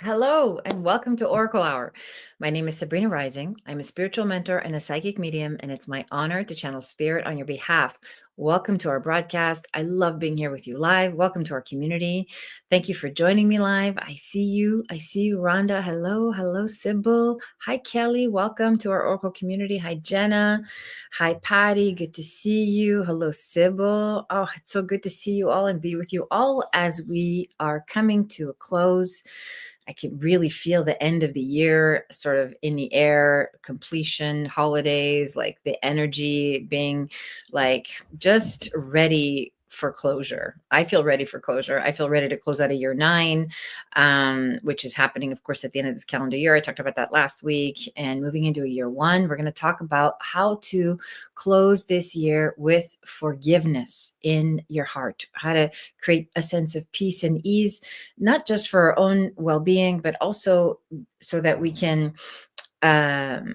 Hello and welcome to Oracle Hour. My name is Sabrina Rising. I'm a spiritual mentor and a psychic medium, and it's my honor to channel spirit on your behalf. Welcome to our broadcast. I love being here with you live. Welcome to our community. Thank you for joining me live. I see you. Rhonda. Hello. Hello, Sybil. Hi, Kelly. Welcome to our Oracle community. Hi, Jenna. Hi, Patty. Good to see you. Hello, Sybil. Oh, it's so good to see you all and be with you all as we are coming to a close. I can really feel the end of the year sort of in the air, completion, holidays, like the energy being like just ready for closure. I feel ready for closure. I feel ready to close out a year 9, which is happening, of course, at the end of this calendar year. I talked about that last week. And moving into a year 1, we're going to talk about how to close this year with forgiveness in your heart, how to create a sense of peace and ease, not just for our own well-being, but also so that um,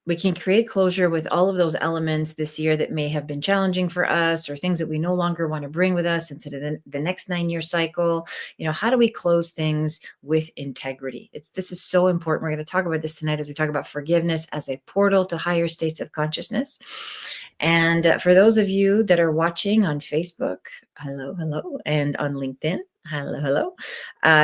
we can create closure with all of those elements this year that may have been challenging for us, or things that we no longer want to bring with us into the next 9-year cycle. How do we close things with integrity? This is so important. We're going to talk about this tonight as we talk about forgiveness as a portal to higher states of consciousness. And for those of you that are watching on Facebook, hello, and on LinkedIn, hello.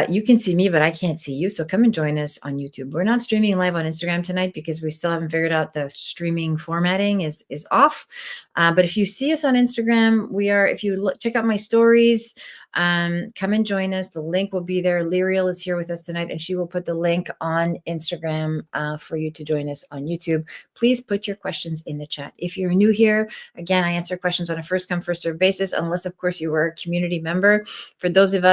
You can see me, but I can't see you. So come and join us on YouTube. We're not streaming live on Instagram tonight because we still haven't figured out the streaming formatting is off. But if you see us on Instagram, we are. If you check out my stories, come and join us. The link will be there. Lyriel is here with us tonight, and she will put the link on Instagram for you to join us on YouTube. Please put your questions in the chat. If you're new here, again, I answer questions on a first come, first served basis, unless, of course, you are a community member. For those of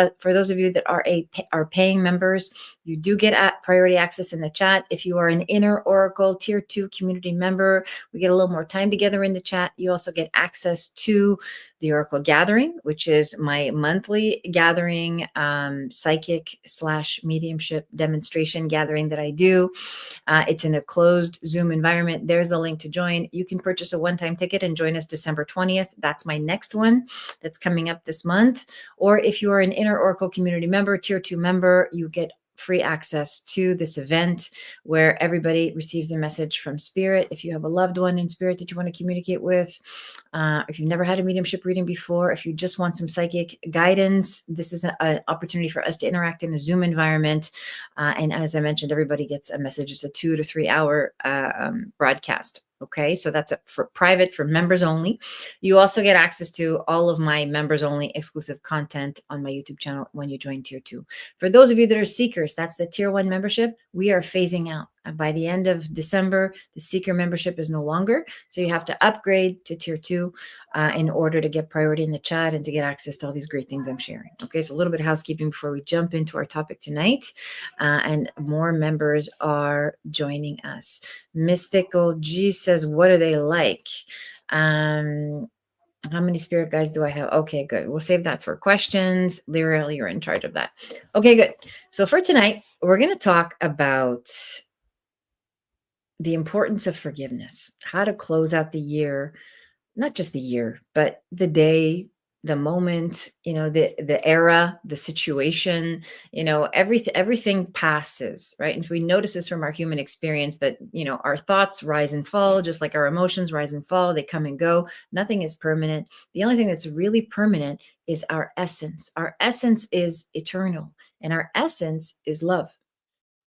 you that are paying members, you do get priority access in the chat. If you are an Inner Oracle Tier 2 community member, we get a little more time together in the chat. You also get access to the Oracle Gathering, which is my monthly gathering, psychic/mediumship demonstration gathering that I do. It's in a closed Zoom environment. There's the link to join. You can purchase a one-time ticket and join us December 20th. That's my next one that's coming up this month. Or if you are an Inner Oracle community member, Tier 2 member, you get free access to this event where everybody receives a message from spirit. If you have a loved one in spirit that you want to communicate with, if you've never had a mediumship reading before, if you just want some psychic guidance, this is an opportunity for us to interact in a Zoom environment. And as I mentioned, everybody gets a message. It's a 2 to 3 hour broadcast. Okay, so that's for private, for members only. You also get access to all of my members only exclusive content on my YouTube channel when you join Tier 2. For those of you that are seekers, that's the Tier 1 membership. We are phasing out. By the end of December, the seeker membership is no longer. So you have to upgrade to Tier 2 in order to get priority in the chat and to get access to all these great things I'm sharing. Okay, so a little bit of housekeeping before we jump into our topic tonight. And more members are joining us. Mystical G says, what are they like? How many spirit guides do I have? Okay, good. We'll save that for questions. Lyriel, you're in charge of that. Okay, good. So for tonight, we're going to talk about the importance of forgiveness, how to close out the year, not just the year, but the day, the moment, the era, the situation, everything passes, right? And we notice this from our human experience that, our thoughts rise and fall, just like our emotions rise and fall, they come and go. Nothing is permanent. The only thing that's really permanent is our essence. Our essence is eternal, and our essence is love,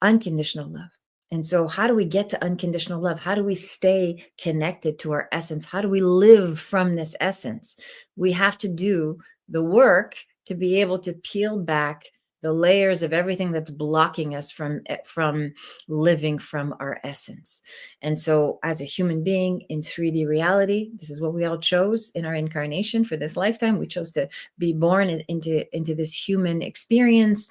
unconditional love. And so how do we get to unconditional love? How do we stay connected to our essence? How do we live from this essence? We have to do the work to be able to peel back the layers of everything that's blocking us from living from our essence. And so as a human being in 3D reality, this is what we all chose in our incarnation for this lifetime. We chose to be born into this human experience.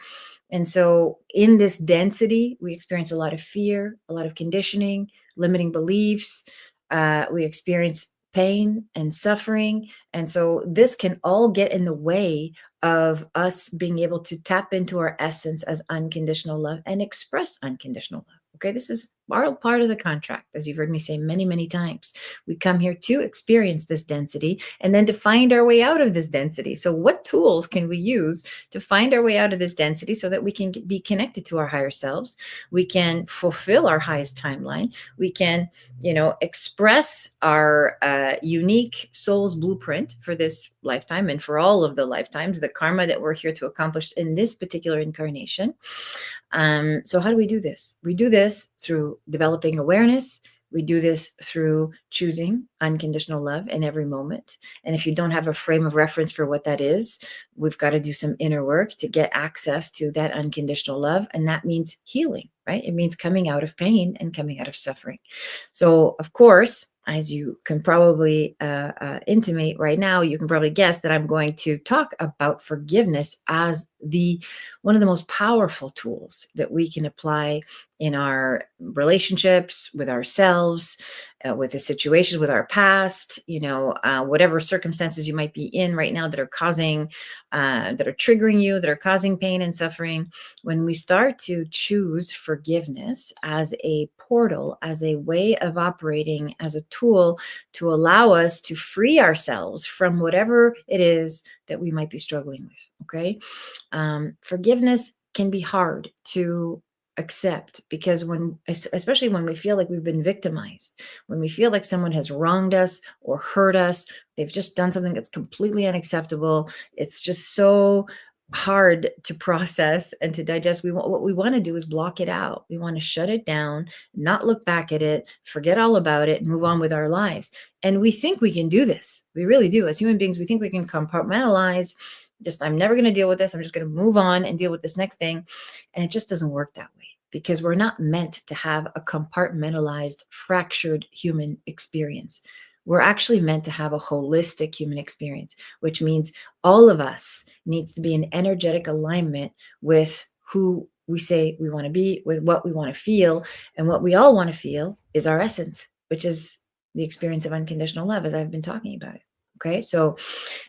And so in this density, we experience a lot of fear, a lot of conditioning, limiting beliefs. We experience pain and suffering. And so this can all get in the way of us being able to tap into our essence as unconditional love and express unconditional love. Okay, this is all part of the contract, as you've heard me say many, many times. We come here to experience this density and then to find our way out of this density. So what tools can we use to find our way out of this density so that we can be connected to our higher selves? We can fulfill our highest timeline. We can, express our unique soul's blueprint for this lifetime and for all of the lifetimes, the karma that we're here to accomplish in this particular incarnation. So how do we do this? We do this through developing awareness. We do this through choosing unconditional love in every moment. And if you don't have a frame of reference for what that is, we've got to do some inner work to get access to that unconditional love. And that means healing, right? It means coming out of pain and coming out of suffering. So, of course, as you can probably intimate right now, you can probably guess that I'm going to talk about forgiveness as one of the most powerful tools that we can apply in our relationships with ourselves, with the situations, with our past, whatever circumstances you might be in right now that are triggering you, that are causing pain and suffering. When we start to choose forgiveness as a portal, as a way of operating, as a tool to allow us to free ourselves from whatever it is that we might be struggling with. Okay. Forgiveness can be hard to accept because especially when we feel like we've been victimized, when we feel like someone has wronged us or hurt us, they've just done something that's completely unacceptable. It's just so hard to process and to digest. What we want to do is block it out. We want to shut it down, not look back at it, forget all about it, move on with our lives. And we think we can do this. We really do. As human beings, we think we can compartmentalize. I'm never going to deal with this. I'm just going to move on and deal with this next thing. And it just doesn't work that way because we're not meant to have a compartmentalized, fractured human experience. We're actually meant to have a holistic human experience, which means all of us needs to be in energetic alignment with who we say we want to be, with what we want to feel. And what we all want to feel is our essence, which is the experience of unconditional love, as I've been talking about it. Okay, so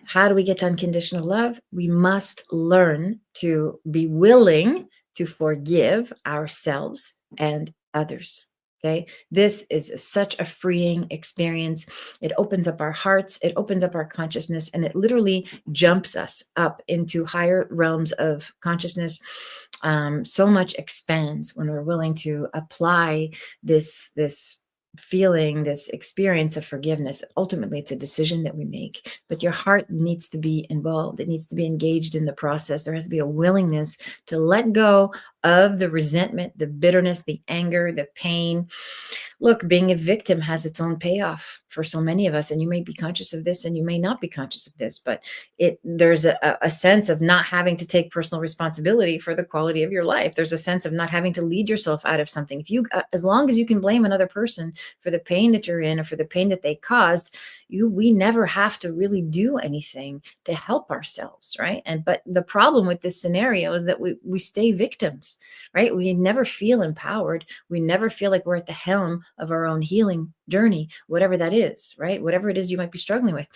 how do we get to unconditional love? We must learn to be willing to forgive ourselves and others. Okay, this is such a freeing experience. It opens up our hearts, it opens up our consciousness, and it literally jumps us up into higher realms of consciousness. So much expands when we're willing to apply this feeling, this experience of forgiveness. Ultimately, it's a decision that we make, but your heart needs to be involved. It needs to be engaged in the process. There has to be a willingness to let go of the resentment, the bitterness, the anger, the pain. Look, being a victim has its own payoff for so many of us, and you may be conscious of this and you may not be conscious of this, but there's a sense of not having to take personal responsibility for the quality of your life. There's a sense of not having to lead yourself out of something. If you, as long as you can blame another person for the pain that you're in or for the pain that they caused, we never have to really do anything to help ourselves, right? But the problem with this scenario is that we stay victims, right? We never feel empowered. We never feel like we're at the helm of our own healing journey, whatever that is, right? Whatever it is you might be struggling with.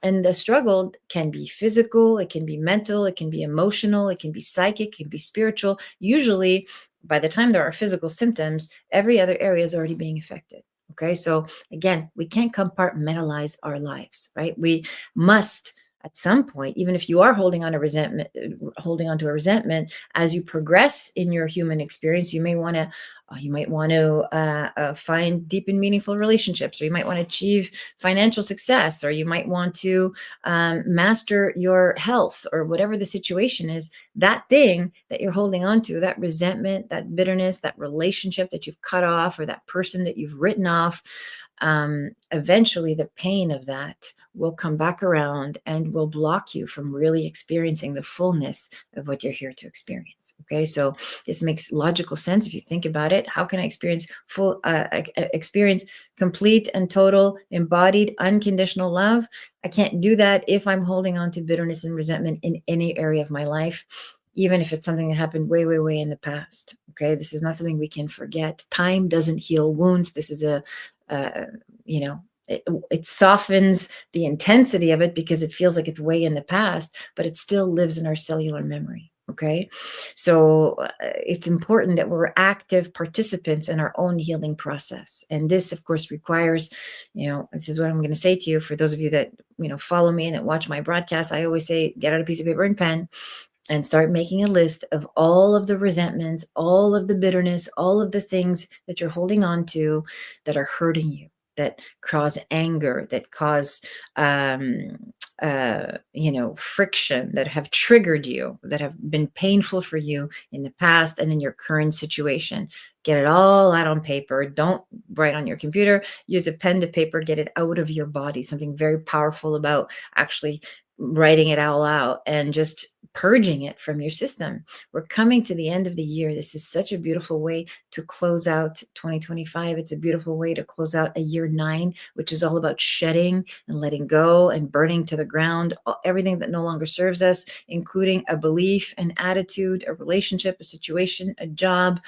And the struggle can be physical, it can be mental, it can be emotional, it can be psychic, it can be spiritual. Usually, by the time there are physical symptoms, every other area is already being affected. Okay, so again, we can't compartmentalize our lives, right? We must, at some point, even if you are holding on to a resentment, as you progress in your human experience, you might want to find deep and meaningful relationships, or you might want to achieve financial success, or you might want to master your health, or whatever the situation is. That thing that you're holding on to, that resentment, that bitterness, that relationship that you've cut off, or that person that you've written off, eventually the pain of that will come back around and will block you from really experiencing the fullness of what you're here to experience. Okay, so this makes logical sense if you think about it. How can I experience complete and total embodied unconditional love? I can't do that if I'm holding on to bitterness and resentment in any area of my life, even if it's something that happened way, way, way in the past. Okay, this is not something we can forget. Time doesn't heal wounds. This is it softens the intensity of it because it feels like it's way in the past, but it still lives in our cellular memory. Okay. So it's important that we're active participants in our own healing process. And this, of course, requires, this is what I'm going to say to you for those of you that, follow me and that watch my broadcast. I always say, get out a piece of paper and pen and start making a list of all of the resentments, all of the bitterness, all of the things that you're holding on to that are hurting you, that cause anger, that cause friction, that have triggered you, that have been painful for you in the past and in your current situation. Get it all out on paper. Don't write on your computer. Use a pen to paper. Get it out of your body. Something very powerful about actually writing it all out and just purging it from your system. We're coming to the end of the year. This is such a beautiful way to close out 2025. It's a beautiful way to close out a year 9, which is all about shedding and letting go and burning to the ground everything that no longer serves us, including a belief, an attitude, a relationship, a situation, a job,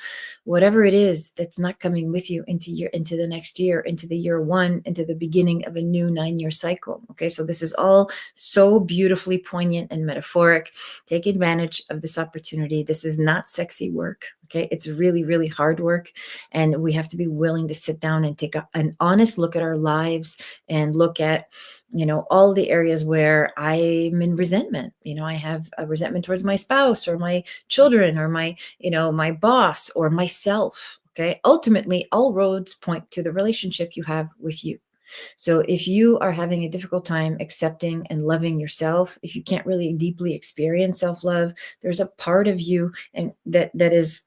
whatever it is that's not coming with you into the next year, into the year 1, into the beginning of a new 9-year cycle. Okay, so this is all so beautifully poignant and metaphoric. Take advantage of this opportunity. This is not sexy work. Okay, it's really, really hard work. And we have to be willing to sit down and take an honest look at our lives and look at, all the areas where I'm in resentment. I have a resentment towards my spouse or my children or my boss or myself. Okay, ultimately, all roads point to the relationship you have with you. So if you are having a difficult time accepting and loving yourself, if you can't really deeply experience self-love, there's a part of you and that is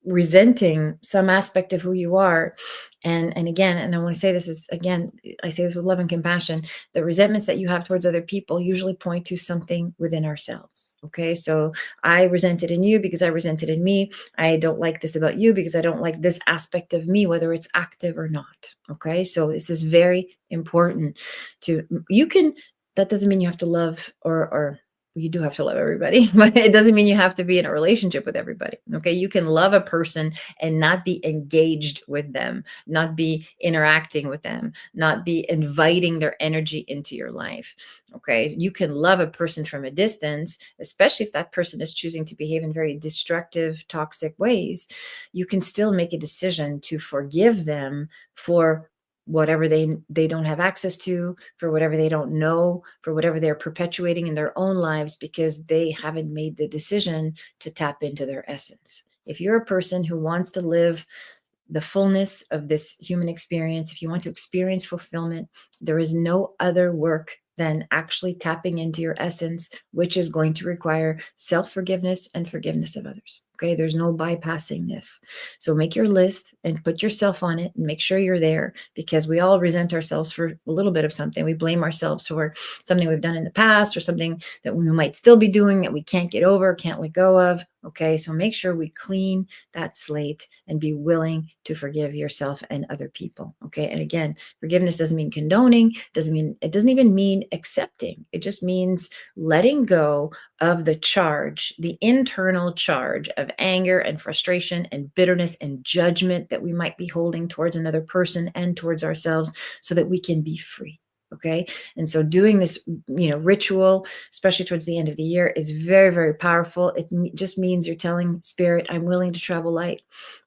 resenting some aspect of who you are. And again, and I want to say this is, again, I say this with love and compassion, the resentments that you have towards other people usually point to something within ourselves. Okay, so I resented in you because I resented in me. I don't like this about you because I don't like this aspect of me, whether it's active or not. Okay, so this is very important that doesn't mean you have to love or you do have to love everybody, but it doesn't mean you have to be in a relationship with everybody. Okay. You can love a person and not be engaged with them, not be interacting with them, not be inviting their energy into your life. Okay. You can love a person from a distance, especially if that person is choosing to behave in very destructive, toxic ways. You can still make a decision to forgive them for whatever they don't have access to, for whatever they don't know, for whatever they're perpetuating in their own lives because they haven't made the decision to tap into their essence. If you're a person who wants to live the fullness of this human experience, if you want to experience fulfillment, there is no other work than actually tapping into your essence, which is going to require self-forgiveness and forgiveness of others. Okay, there's no bypassing this. So make your list and put yourself on it and make sure you're there, because we all resent ourselves for a little bit of something. We blame ourselves for something we've done in the past or something that we might still be doing that we can't get over, can't let go of. Okay, so make sure we clean that slate and be willing to forgive yourself and other people. Okay, and again, forgiveness doesn't mean condoning, it doesn't even mean accepting. It just means letting go of the charge, the internal charge of anger and frustration and bitterness and judgment that we might be holding towards another person and towards ourselves, so that we can be free. Okay. And so doing this, ritual, especially towards the end of the year, is very, very powerful. It just means you're telling spirit, I'm willing to travel light.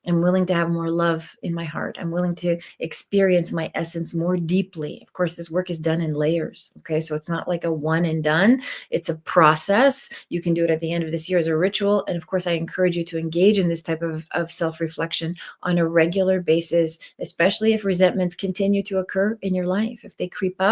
I'm willing to have more love in my heart. I'm willing to experience my essence more deeply. Of course, this work is done in layers. Okay. So it's not like a one and done. It's a process. You can do it at the end of this year as a ritual. And of course, I encourage you to engage in this type of self-reflection on a regular basis, especially if resentments continue to occur in your life. If they creep up,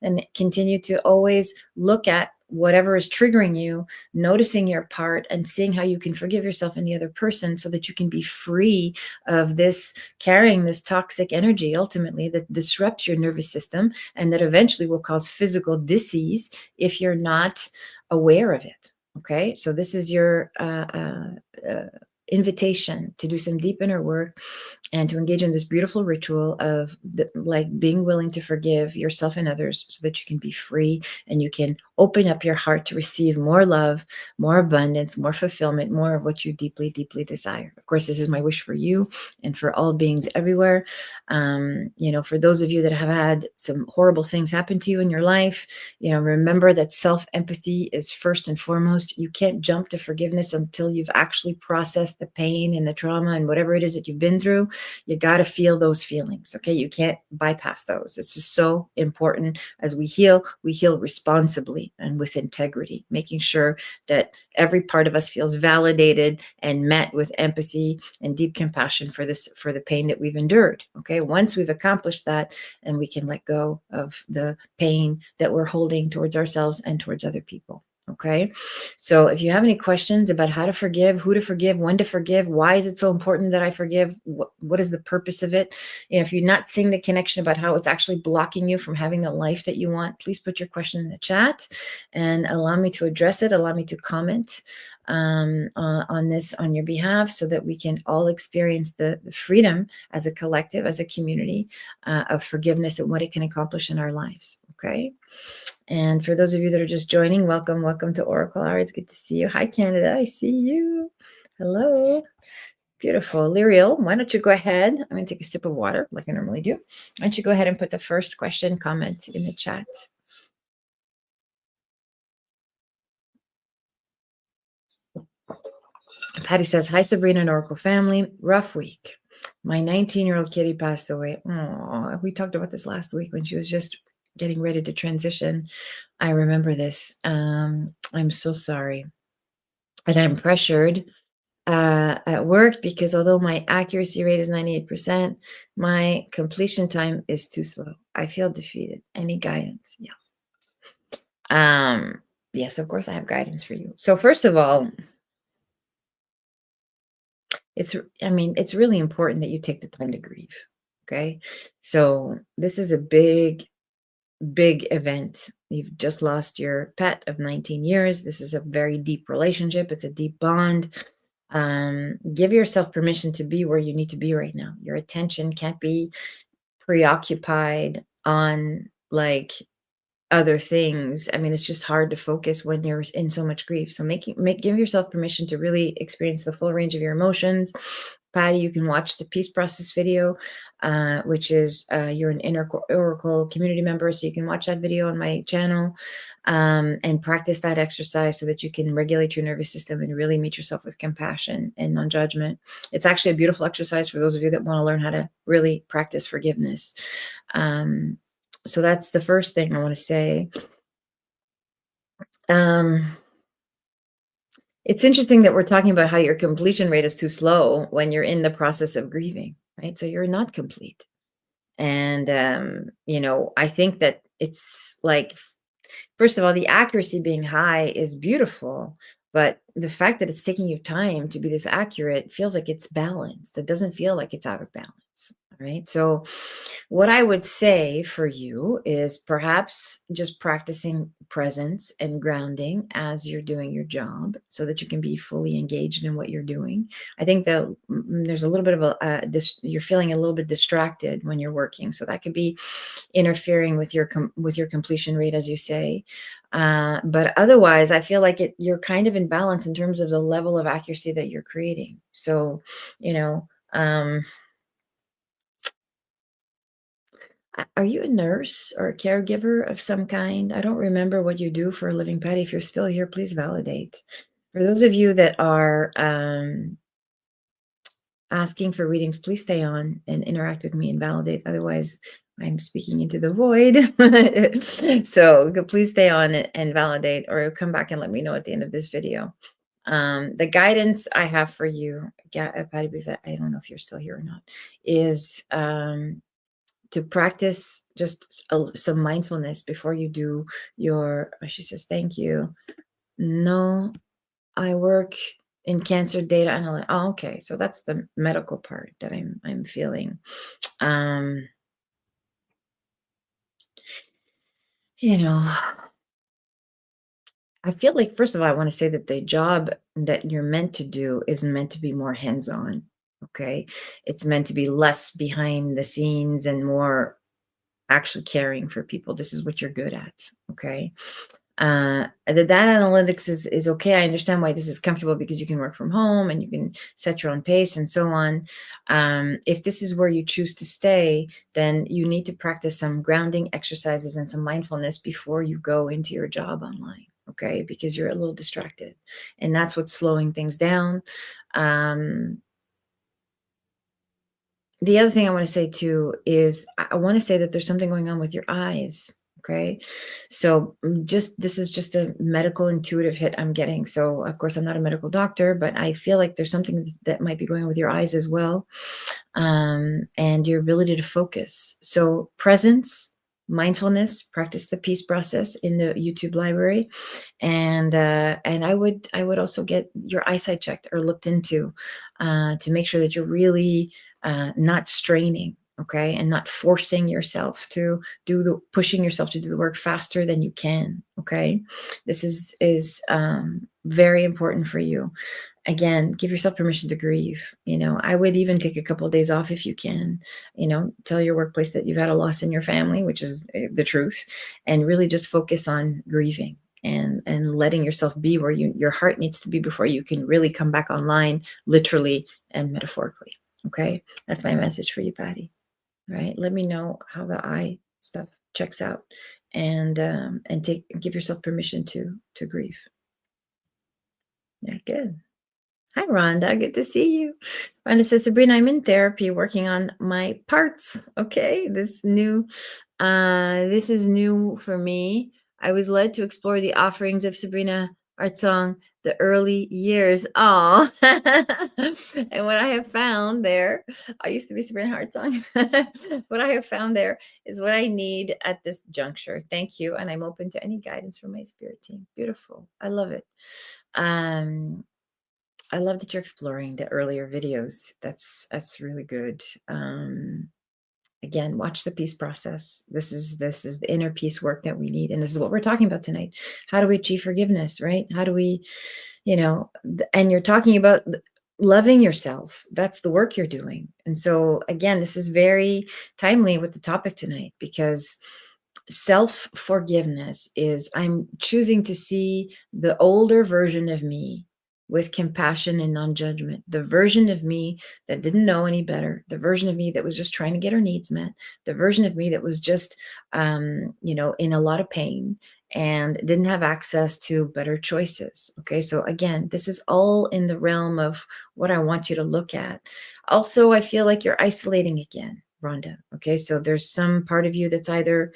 and continue to always look at whatever is triggering you, noticing your part and seeing how you can forgive yourself and the other person, so that you can be free of this, carrying this toxic energy ultimately that disrupts your nervous system and that eventually will cause physical disease if you're not aware of it. Okay, so this is your invitation to do some deep inner work and to engage in this beautiful ritual of like being willing to forgive yourself and others so that you can be free and you can open up your heart to receive more love, more abundance, more fulfillment, more of what you deeply, deeply desire. Of course, this is my wish for you and for all beings everywhere. For those of you that have had some horrible things happen to you in your life, remember that self-empathy is first and foremost. You can't jump to forgiveness until you've actually processed the pain and the trauma and whatever it is that you've been through. You got to feel those feelings. Okay. You can't bypass those. It's just so important. As we heal responsibly and with integrity, making sure that every part of us feels validated and met with empathy and deep compassion for the pain that we've endured. Okay. Once we've accomplished that, and we can let go of the pain that we're holding towards ourselves and towards other people. Okay. So if you have any questions about how to forgive, who to forgive, when to forgive, why is it so important that I forgive? What is the purpose of it? If you're not seeing the connection about how it's actually blocking you from having the life that you want, please put your question in the chat and allow me to address it. Allow me to comment on this on your behalf so that we can all experience the freedom as a collective, as a community of forgiveness and what it can accomplish in our lives. Okay. And for those of you that are just joining, welcome to Oracle Hour. It's good to see you. Hi, Canada. I see you. Hello. Beautiful. Lyriel, why don't you go ahead? I'm going to take a sip of water like I normally do. Why don't you go ahead and put the first question, comment in the chat. Patty says, hi, Sabrina and Oracle family. Rough week. My 19-year-old kitty passed away. Oh, we talked about this last week when she was just getting ready to transition. I remember this. I'm so sorry. And I'm pressured at work because although my accuracy rate is 98%, my completion time is too slow. I feel defeated. Any guidance? Yeah. Yes, of course I have guidance for you. So first of all, it's really important that you take the time to grieve. Okay. So this is a big event. You've just lost your pet of 19 years. This is a very deep relationship. It's a deep bond. Give yourself permission to be where you need to be right now. Your attention can't be preoccupied on like other things. I mean, it's just hard to focus when you're in so much grief. So give yourself permission to really experience the full range of your emotions. Patty, you can watch the peace process video, which is you're an inner Oracle community member, so you can watch that video on my channel and practice that exercise so that you can regulate your nervous system and really meet yourself with compassion and non-judgment. It's actually a beautiful exercise for those of you that want to learn how to really practice forgiveness. So that's the first thing I want to say. It's interesting that we're talking about how your completion rate is too slow when you're in the process of grieving, right? So you're not complete. And, I think that it's like, first of all, the accuracy being high is beautiful, but the fact that it's taking you time to be this accurate feels like it's balanced. It doesn't feel like it's out of balance. Right. So what I would say for you is perhaps just practicing presence and grounding as you're doing your job so that you can be fully engaged in what you're doing. I think that there's a little bit of you're feeling a little bit distracted when you're working. So that could be interfering with your completion rate, as you say. But otherwise, I feel like you're kind of in balance in terms of the level of accuracy that you're creating. So, are you a nurse or a caregiver of some kind? I don't remember what you do for a living, Patty. If you're still here, please validate. For those of you that are asking for readings, please stay on and interact with me and validate. Otherwise, I'm speaking into the void. So please stay on and validate, or come back and let me know at the end of this video. The guidance I have for you, Patty, because I don't know if you're still here or not, is to practice just some mindfulness before you do your, she says, thank you. No, I work in cancer data analytics. Oh, okay. So that's the medical part that I'm feeling. You know, I feel like, first of all, I want to say that the job that you're meant to do is meant to be more hands-on. Okay. It's meant to be less behind the scenes and more actually caring for people. This is what you're good at. Okay. The data analytics is okay. I understand why this is comfortable because you can work from home and you can set your own pace and so on. If this is where you choose to stay, then you need to practice some grounding exercises and some mindfulness before you go into your job online. Okay, because you're a little distracted, and that's what's slowing things down. Um, the other thing I want to say too is I want to say that there's something going on with your eyes. Okay. So just this is just a medical intuitive hit I'm getting. So of course I'm not a medical doctor, but I feel like there's something that might be going on with your eyes as well. And your ability to focus. So presence, mindfulness, practice the peace process in the YouTube library, and I would also get your eyesight checked or looked into to make sure that you're really not straining. Okay, and not forcing yourself to pushing yourself to do the work faster than you can. Okay, this is very important for you. Again, give yourself permission to grieve. I would even take a couple of days off if you can. Tell your workplace that you've had a loss in your family, which is the truth, and really just focus on grieving and letting yourself be where your heart needs to be before you can really come back online, literally and metaphorically. Okay, that's my message for you, Patty. Right? Let me know how the eye stuff checks out, and give yourself permission to grieve. Yeah, good. Hi, Rhonda. Good to see you. Rhonda says, Sabrina, I'm in therapy working on my parts. Okay, this is new for me. I was led to explore the offerings of Sabrina art song, the early years. Oh, and what I have found there, I used to be Sabrina Heart Song. What I have found there is what I need at this juncture. Thank you, and I'm open to any guidance from my spirit team. Beautiful. I love it. I love that you're exploring the earlier videos. That's really good. Again, watch the peace process. This is the inner peace work that we need, and this is what we're talking about tonight. How do we achieve forgiveness, right? How do we, and you're talking about loving yourself. That's the work you're doing. And so again, this is very timely with the topic tonight, because self-forgiveness is I'm choosing to see the older version of me with compassion and non-judgment, the version of me that didn't know any better, the version of me that was just trying to get her needs met, the version of me that was just in a lot of pain and didn't have access to better choices. Okay, so again, this is all in the realm of what I want you to look at. Also, I feel like you're isolating again, Rhonda. Okay, so there's some part of you that's either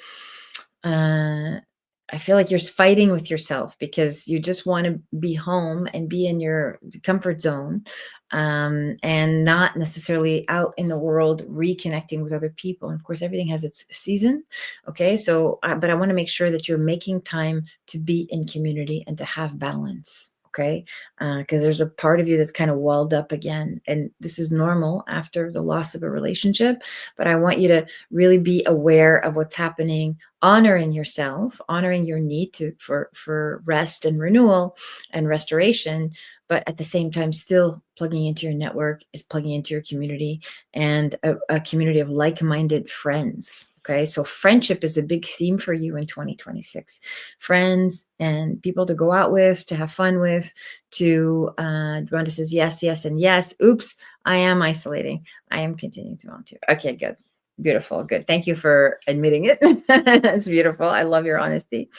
I feel like you're fighting with yourself because you just want to be home and be in your comfort zone, and not necessarily out in the world reconnecting with other people. And of course, everything has its season. Okay, so but I want to make sure that you're making time to be in community and to have balance. Okay, because there's a part of you that's kind of walled up again, and this is normal after the loss of a relationship. But I want you to really be aware of what's happening, honoring yourself, honoring your need for rest and renewal and restoration, but at the same time still plugging into your network, is plugging into your community, and a community of like-minded friends. Okay, so friendship is a big theme for you in 2026. Friends and people to go out with, to have fun with, Rhonda says yes, yes, and yes. Oops, I am isolating. I am continuing to volunteer. Okay, good. Beautiful. Good. Thank you for admitting it. It's beautiful. I love your honesty.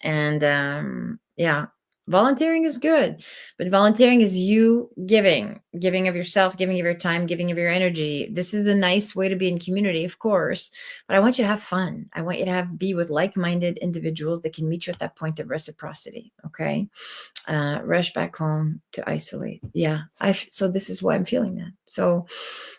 And yeah, volunteering is good, but volunteering is you giving of yourself, giving of your time, giving of your energy. This is the nice way to be in community, of course, but I want you to have fun. I want you to be with like-minded individuals that can meet you at that point of reciprocity. Okay. Rush back home to isolate. Yeah. So this is why I'm feeling that. So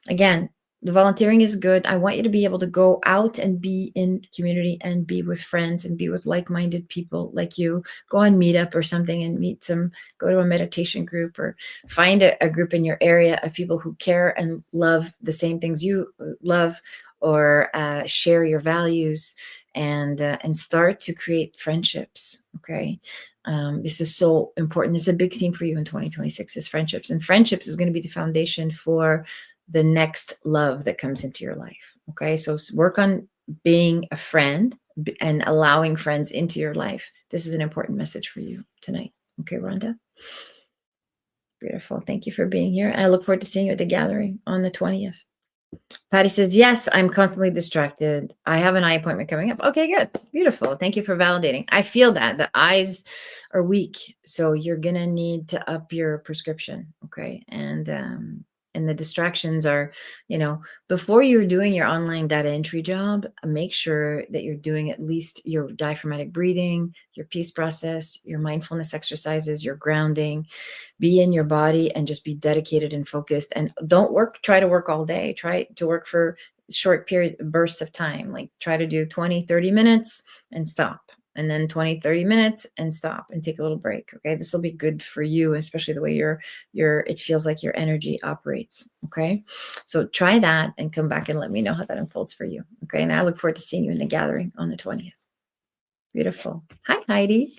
again, the volunteering is good. I want you to be able to go out and be in community and be with friends and be with like-minded people like you. Go on Meetup or something and go to a meditation group, or find a group in your area of people who care and love the same things you love, or share your values, and start to create friendships. Okay. This is so important. It's a big theme for you in 2026 is friendships, and friendships is going to be the foundation for the next love that comes into your life. Okay. So work on being a friend and allowing friends into your life. This is an important message for you tonight. Okay, Rhonda? Beautiful. Thank you for being here. I look forward to seeing you at the gathering on the 20th. Patty says, yes, I'm constantly distracted. I have an eye appointment coming up. Okay, good. Beautiful. Thank you for validating. I feel that the eyes are weak. So you're going to need to up your prescription. Okay. And the distractions are, before you're doing your online data entry job, make sure that you're doing at least your diaphragmatic breathing, your peace process, your mindfulness exercises, your grounding. Be in your body and just be dedicated and focused, and don't try to work all day. Try to work for short bursts of time. Like try to do 20, 30 minutes and stop, and then 20, 30 minutes and stop and take a little break. Okay. This will be good for you, especially the way it feels like your energy operates. Okay. So try that and come back and let me know how that unfolds for you. Okay. And I look forward to seeing you in the gathering on the 20th. Beautiful. Hi, Heidi.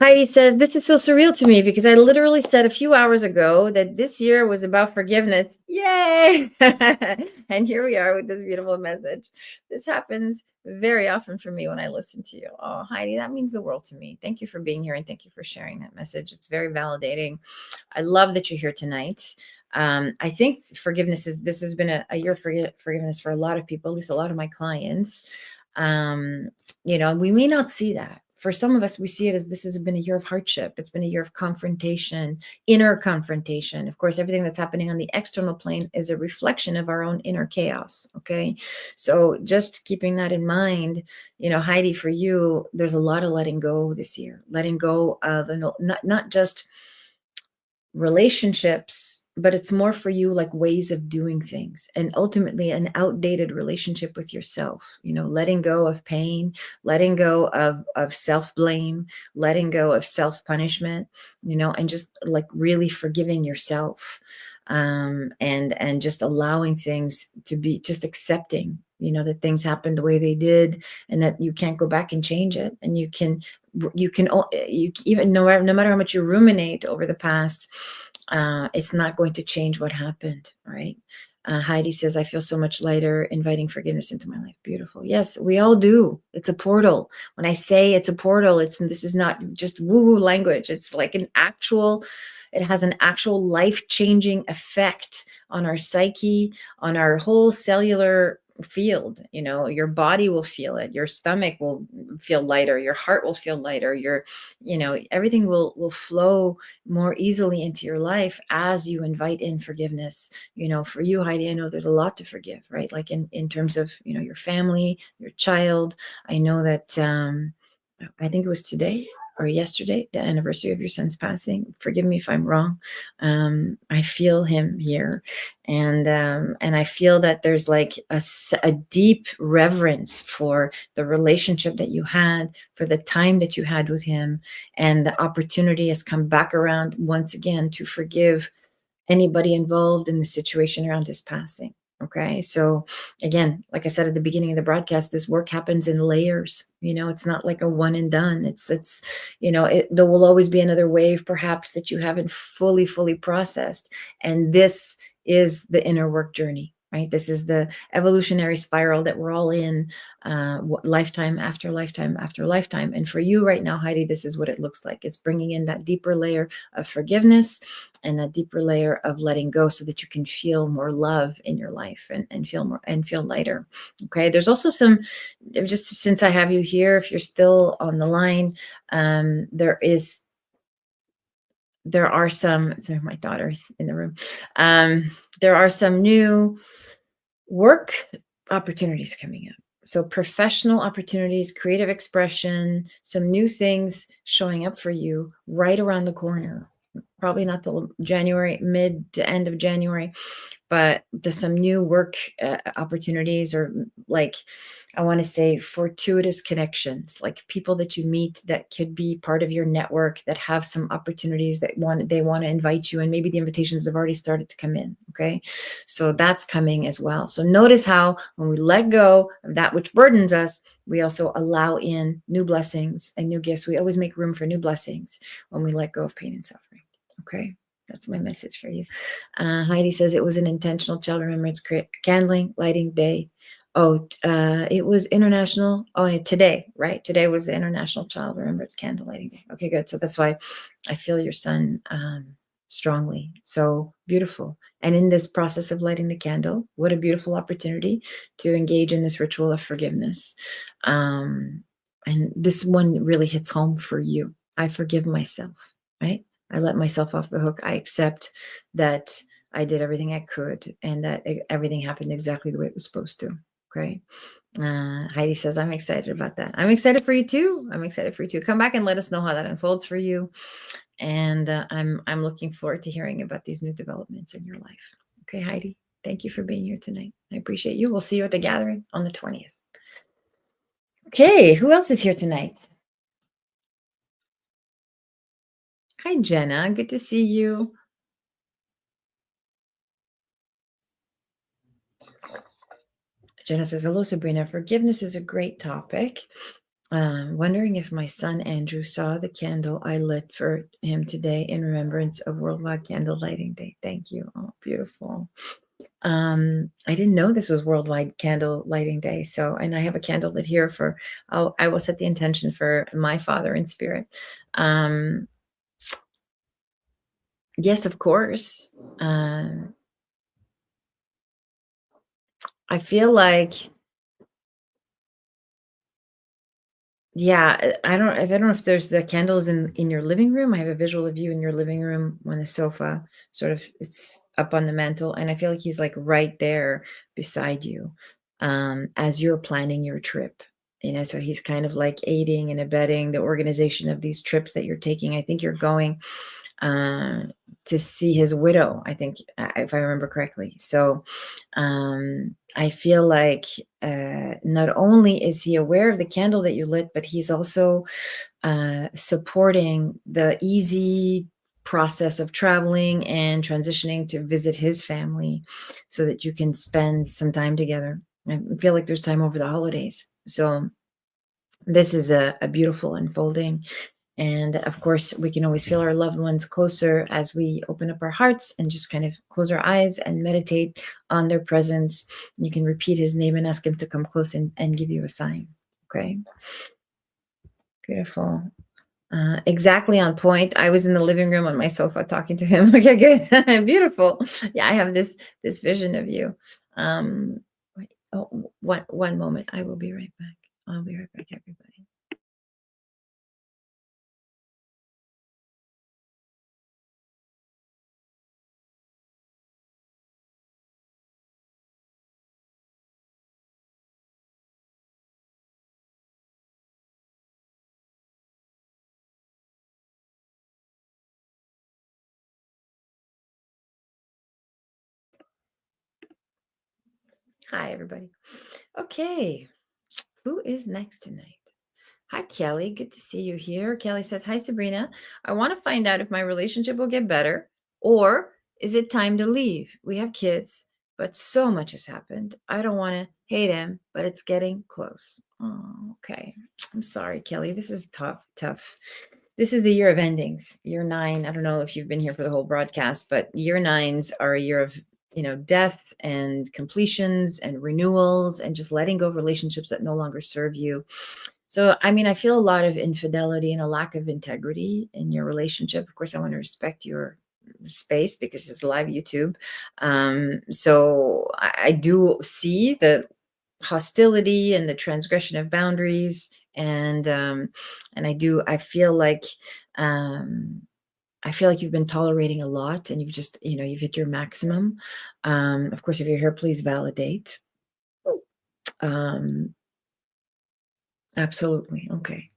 Heidi says, this is so surreal to me because I literally said a few hours ago that this year was about forgiveness. Yay! And here we are with this beautiful message. This happens very often for me when I listen to you. Oh, Heidi, that means the world to me. Thank you for being here and thank you for sharing that message. It's very validating. I love that you're here tonight. I think this has been a year of forgiveness for a lot of people, at least a lot of my clients. We may not see that. For some of us, we see it as this has been a year of hardship. It's been a year of confrontation, inner confrontation. Of course, everything that's happening on the external plane is a reflection of our own inner chaos. Okay. So just keeping that in mind, Heidi, for you, there's a lot of letting go this year, letting go of not just relationships, but it's more for you like ways of doing things, and ultimately an outdated relationship with yourself, letting go of pain, letting go of self-blame, letting go of self-punishment, and just like really forgiving yourself, and just allowing things to be, just accepting, that things happened the way they did and that you can't go back and change it. And you even no matter how much you ruminate over the past, it's not going to change what happened, right? Heidi says, I feel so much lighter inviting forgiveness into my life. Beautiful. Yes, we all do. It's a portal. When I say it's a portal, this is not just woo-woo language. It's like it has an actual life-changing effect on our psyche, on our whole cellular field. Your body will feel it, your stomach will feel lighter, your heart will feel lighter, everything will flow more easily into your life as you invite in forgiveness. For you, Heidi, I know there's a lot to forgive, right? Like in terms of your family, your child. I know that I think it was today or yesterday, the anniversary of your son's passing. Forgive me if I'm wrong. I feel him here. And I feel that there's like a deep reverence for the relationship that you had, for the time that you had with him. And the opportunity has come back around once again to forgive anybody involved in the situation around his passing. Okay. So again, like I said at the beginning of the broadcast, this work happens in layers. It's not like a one and done. There will always be another wave perhaps that you haven't fully processed. And this is the inner work journey, right? This is the evolutionary spiral that we're all in, lifetime after lifetime after lifetime. And for you right now, Heidi, this is what it looks like. It's bringing in that deeper layer of forgiveness and that deeper layer of letting go so that you can feel more love in your life and feel lighter. Okay. There's also just since I have you here, if you're still on the line, there are some, sorry, my daughter's in the room. There are some new work opportunities coming up. So professional opportunities, creative expression, some new things showing up for you right around the corner. Probably not till January, mid to end of January, but there's some new work opportunities, or like, I want to say fortuitous connections, like people that you meet that could be part of your network, that have some opportunities, that they want to invite you, and maybe the invitations have already started to come in. Okay, so that's coming as well. So notice how when we let go of that which burdens us, we also allow in new blessings and new gifts. We always make room for new blessings when we let go of pain and suffering. Okay, that's my message for you. Heidi says it was an intentional child remembrance candling lighting day. Oh, it was international. Oh, yeah, today, right? Today was the International Child Remembrance Candle Lighting Day. Okay, good. So that's why I feel your son strongly. So beautiful. And in this process of lighting the candle, what a beautiful opportunity to engage in this ritual of forgiveness. And this one really hits home for you. I forgive myself, right? I let myself off the hook. I accept that I did everything I could, and that everything happened exactly the way it was supposed to. Okay. Heidi says, I'm excited about that. I'm excited for you too. I'm excited for you too. Come back and let us know how that unfolds for you. And I'm looking forward to hearing about these new developments in your life. Okay, Heidi, thank you for being here tonight. I appreciate you. We'll see you at the gathering on the 20th. Okay, who else is here tonight? Hi, Jenna. Good to see you. Jenna says, hello, Sabrina. Forgiveness is a great topic. Wondering if my son Andrew saw the candle I lit for him today in remembrance of Worldwide Candle Lighting Day. Thank you. Oh, beautiful. I didn't know this was Worldwide Candle Lighting Day. So, and I have a candle lit here for, I will set the intention for my father in spirit. Yes, of course. I feel like, yeah, I don't know if there's the candles in your living room. I have a visual of you in your living room on the sofa, sort of, it's up on the mantle, and I feel like he's like right there beside you, as you're planning your trip. So he's kind of like aiding and abetting the organization of these trips that you're taking. I think you're going uh, to see his widow, I think, if I remember correctly. So I feel like not only is he aware of the candle that you lit, but he's also supporting the easy process of traveling and transitioning to visit his family so that you can spend some time together. I feel like there's time over the holidays. So this is a beautiful unfolding. And of course, we can always feel our loved ones closer as we open up our hearts and just kind of close our eyes and meditate on their presence. You can repeat his name and ask him to come close and give you a sign. Okay. Beautiful. Exactly on point. I was in the living room on my sofa talking to him. Okay, good. Beautiful. Yeah, I have this vision of you. Wait, oh, one moment. I will be right back. I'll be right back, everybody. Hi, everybody. Okay, who is next tonight? Hi, Kelly. Good to see you here. Kelly says, hi, Sabrina. I want to find out if my relationship will get better, or is it time to leave? We have kids, but so much has happened. I don't want to hate him, but it's getting close. Oh, okay. I'm sorry, Kelly. This is tough. This is the year of endings. Year 9. I don't know if you've been here for the whole broadcast, but year 9s are a year of death and completions and renewals and just letting go of relationships that no longer serve you. So, I mean, I feel a lot of infidelity and a lack of integrity in your relationship. Of course, I want to respect your space because it's live YouTube. So I do see the hostility and the transgression of boundaries, and um, I feel like you've been tolerating a lot, and you've hit your maximum. Of course, if you're here, please validate. Um, Absolutely. Okay.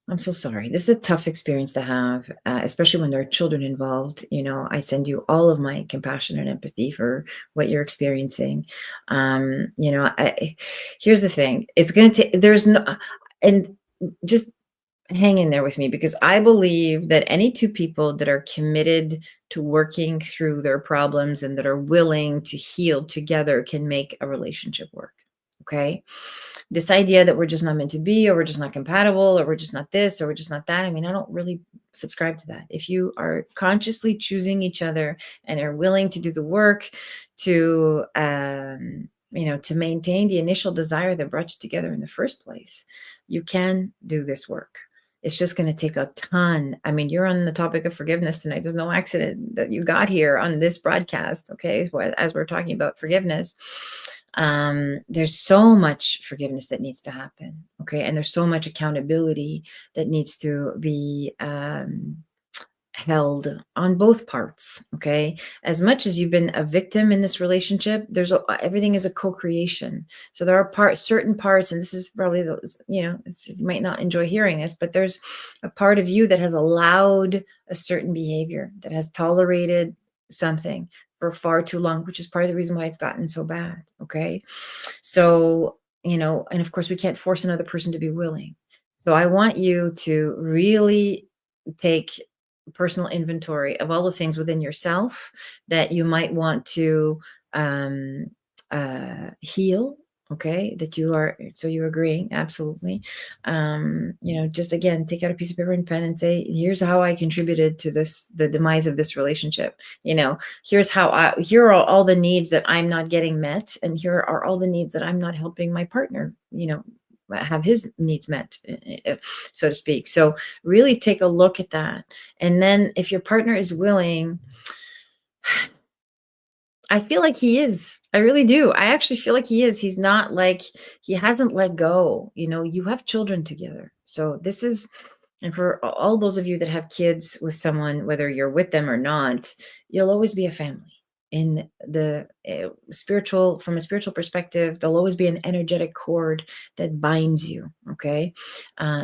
I'm so sorry. This is a tough experience to have, especially when there are children involved. I send you all of my compassion and empathy for what you're experiencing. Here's the thing: it's going to take. There's no, and just hang in there with me, because I believe that any two people that are committed to working through their problems and that are willing to heal together can make a relationship work. Okay. This idea that we're just not meant to be, or we're just not compatible, or we're just not this, or we're just not that. I mean, I don't really subscribe to that. If you are consciously choosing each other and are willing to do the work to, to maintain the initial desire that brought you together in the first place, you can do this work. It's just going to take a ton. I mean, you're on the topic of forgiveness tonight. There's no accident that you got here on this broadcast. Okay. As we're talking about forgiveness, there's so much forgiveness that needs to happen. Okay. And there's so much accountability that needs to be, held on both parts. Okay. As much as you've been a victim in this relationship, everything is a co-creation. So there are certain parts, and this is probably those, you might not enjoy hearing this, but there's a part of you that has allowed a certain behavior, that has tolerated something for far too long, which is part of the reason why it's gotten so bad. Okay. So, and of course we can't force another person to be willing. So I want you to really take personal inventory of all the things within yourself that you might want to um, heal. Okay, that you are, so you're agreeing, absolutely. Just again, take out a piece of paper and pen and say, here's how I contributed to the demise of this relationship. Here are all the needs that I'm not getting met, and here are all the needs that I'm not helping my partner, have his needs met, so to speak. So really take a look at that. And then if your partner is willing, I feel like he is. I really do. I actually feel like he is. He's not like, he hasn't let go. You have children together. So this is, and for all those of you that have kids with someone, whether you're with them or not, you'll always be a family. In the from a spiritual perspective, there'll always be an energetic cord that binds you. Okay.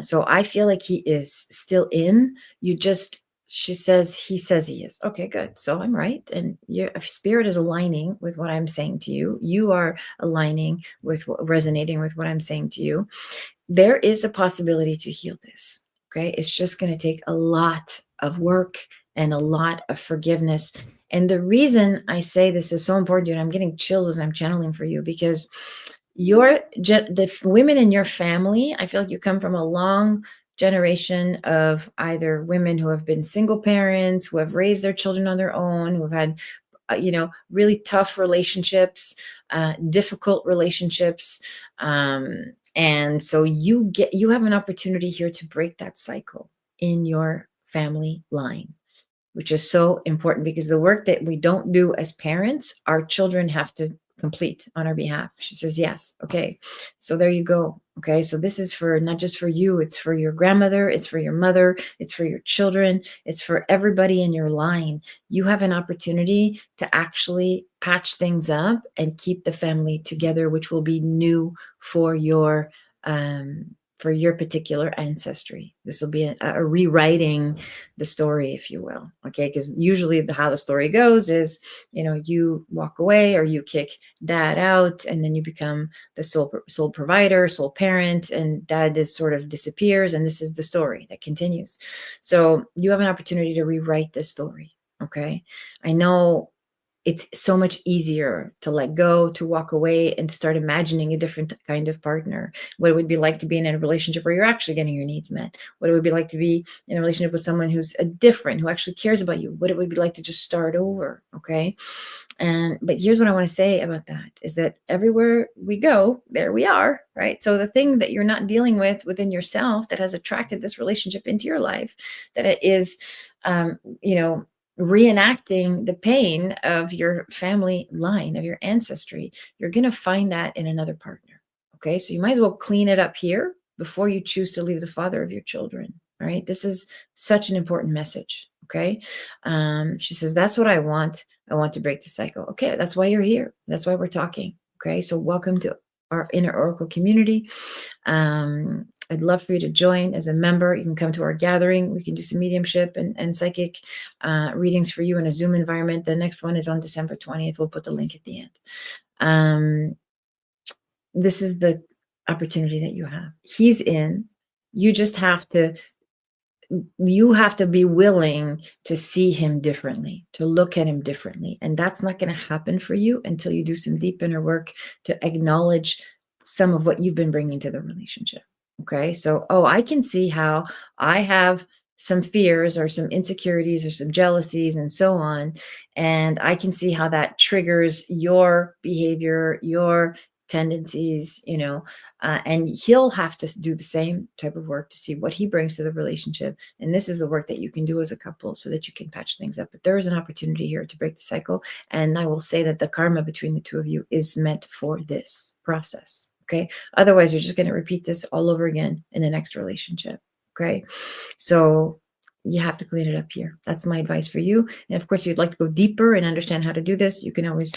So I feel like he is still in. He says he is. Okay, good. So I'm right. And your spirit is aligning with what I'm saying to you. You are aligning with resonating with what I'm saying to you. There is a possibility to heal this. Okay. It's just going to take a lot of work and a lot of forgiveness. And the reason I say this is so important to you, and I'm getting chills as I'm channeling for you, because the women in your family, I feel like you come from a long generation of either women who have been single parents, who have raised their children on their own, who have had really tough relationships, difficult relationships. And so you have an opportunity here to break that cycle in your family line, which is so important, because the work that we don't do as parents, our children have to complete on our behalf. She says, yes. Okay. So there you go. Okay. So this is for not just for you, it's for your grandmother, it's for your mother, it's for your children, it's for everybody in your line. You have an opportunity to actually patch things up and keep the family together, which will be new for your particular ancestry. This will be a rewriting the story, if you will. Okay. Because usually how the story goes is, you walk away or you kick dad out, and then you become the sole provider, sole parent, and dad is sort of disappears. And this is the story that continues. So you have an opportunity to rewrite this story. Okay. I know it's so much easier to let go, to walk away, and to start imagining a different kind of partner. What it would be like to be in a relationship where you're actually getting your needs met. What it would be like to be in a relationship with someone who's different, who actually cares about you. What it would be like to just start over. Okay. But here's what I want to say about that is that everywhere we go, there we are, right? So the thing that you're not dealing with within yourself that has attracted this relationship into your life, that it is, reenacting the pain of your family line, of your ancestry, you're going to find that in another partner. Okay. So you might as well clean it up here before you choose to leave the father of your children. Right. This is such an important message. Okay. She says, that's what I want. I want to break the cycle. Okay. That's why you're here. That's why we're talking. Okay. So welcome to our inner oracle community. I'd love for you to join as a member. You can come to our gathering. We can do some mediumship and psychic readings for you in a Zoom environment. The next one is on December 20th. We'll put the link at the end. This is the opportunity that you have. He's in. You just have to be willing to see him differently, to look at him differently. And that's not going to happen for you until you do some deep inner work to acknowledge some of what you've been bringing to the relationship. Okay. So, I can see how I have some fears or some insecurities or some jealousies and so on. And I can see how that triggers your behavior, your tendencies, and he'll have to do the same type of work to see what he brings to the relationship. And this is the work that you can do as a couple so that you can patch things up. But there is an opportunity here to break the cycle. And I will say that the karma between the two of you is meant for this process. Okay. Otherwise, you're just going to repeat this all over again in the next relationship. Okay. So you have to clean it up here. That's my advice for you. And of course, if you'd like to go deeper and understand how to do this, you can always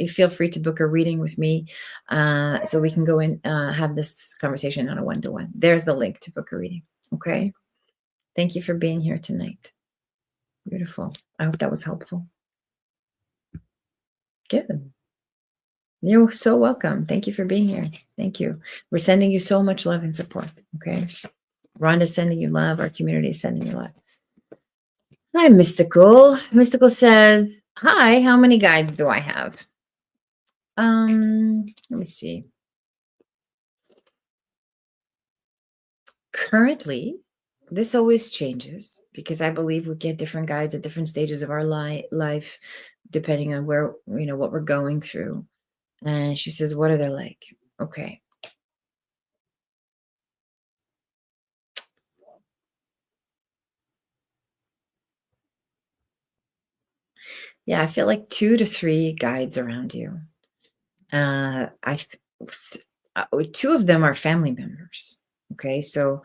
feel free to book a reading with me so we can go and have this conversation on a one-to-one. There's the link to book a reading. Okay. Thank you for being here tonight. Beautiful. I hope that was helpful. Good. You're so welcome. Thank you for being here. Thank you. We're sending you so much love and support. Okay. Rhonda's sending you love. Our community is sending you love. Hi, Mystical. Mystical says, hi, how many guides do I have? Let me see. Currently, this always changes because I believe we get different guides at different stages of our life, depending on where, what we're going through. And she says, what are they like? Okay. Yeah, I feel like 2 to 3 guides around you. Two of them are family members. Okay, so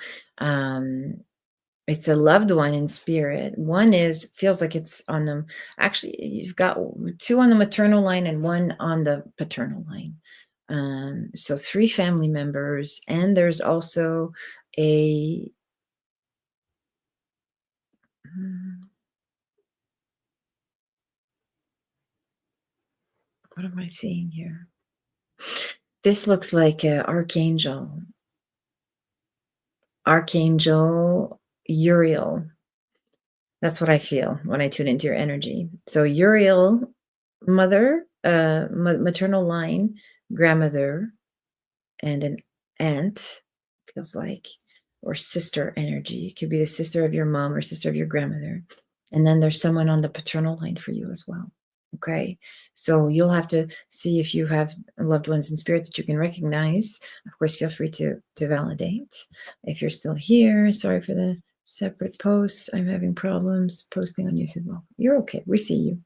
it's a loved one in spirit. One feels like it's on them. Actually, you've got 2 on the maternal line and 1 on the paternal line. So 3 family members, and there's also a what am I seeing here? This looks like an archangel. Archangel Uriel. That's what I feel when I tune into your energy. So Uriel, mother, maternal line, grandmother, and an aunt, feels like, or sister energy. It could be the sister of your mom or sister of your grandmother. And then there's someone on the paternal line for you as well. Okay, so you'll have to see if you have loved ones in spirit that you can recognize. Of course, feel free to validate. If you're still here, sorry for the separate posts. I'm having problems posting on YouTube. Well, you're okay. We see you.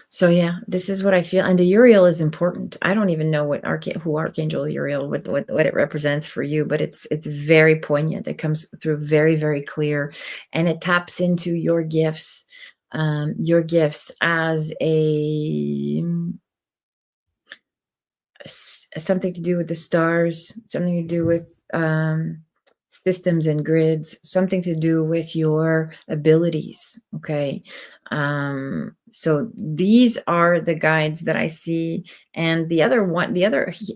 So yeah, this is what I feel. And the Uriel is important. I don't even know who Archangel Uriel, what it represents for you, but it's very poignant. It comes through very, very clear, and it taps into your gifts as something to do with the stars, something to do with systems and grids, something to do with your abilities. Okay. So these are the guides that I see. And the other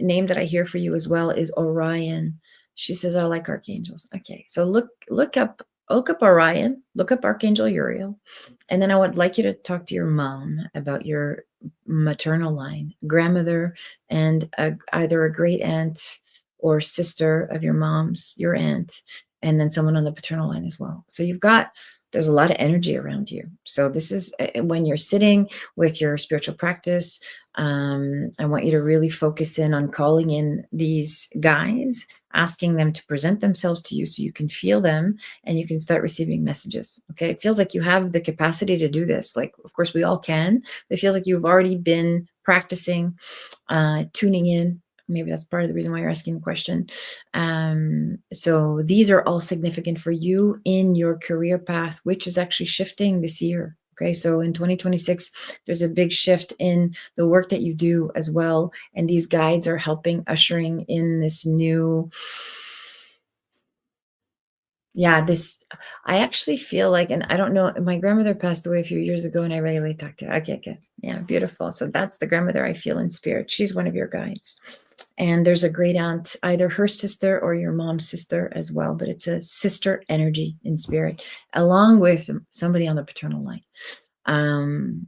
name that I hear for you as well is Orion. She says, I like archangels. Okay. So look up Orion, look up Archangel Uriel. And then I would like you to talk to your mom about your maternal line, grandmother, and either a great aunt or sister of your mom's, your aunt, and then someone on the paternal line as well. So there's a lot of energy around you. So this is when you're sitting with your spiritual practice. I want you to really focus in on calling in these guides, asking them to present themselves to you so you can feel them and you can start receiving messages. Okay. It feels like you have the capacity to do this. Like, of course we all can, but it feels like you've already been practicing, tuning in. Maybe that's part of the reason why you're asking the question. So these are all significant for you in your career path, which is actually shifting this year. Okay, so in 2026, there's a big shift in the work that you do as well. And these guides are helping ushering in this new, yeah, this, I actually feel like, and I don't know, my grandmother passed away a few years ago and I regularly talk to her. Okay, okay. Yeah, beautiful. So that's the grandmother I feel in spirit. She's one of your guides. And there's a great aunt, either her sister or your mom's sister as well, but it's a sister energy in spirit, along with somebody on the paternal line. Um,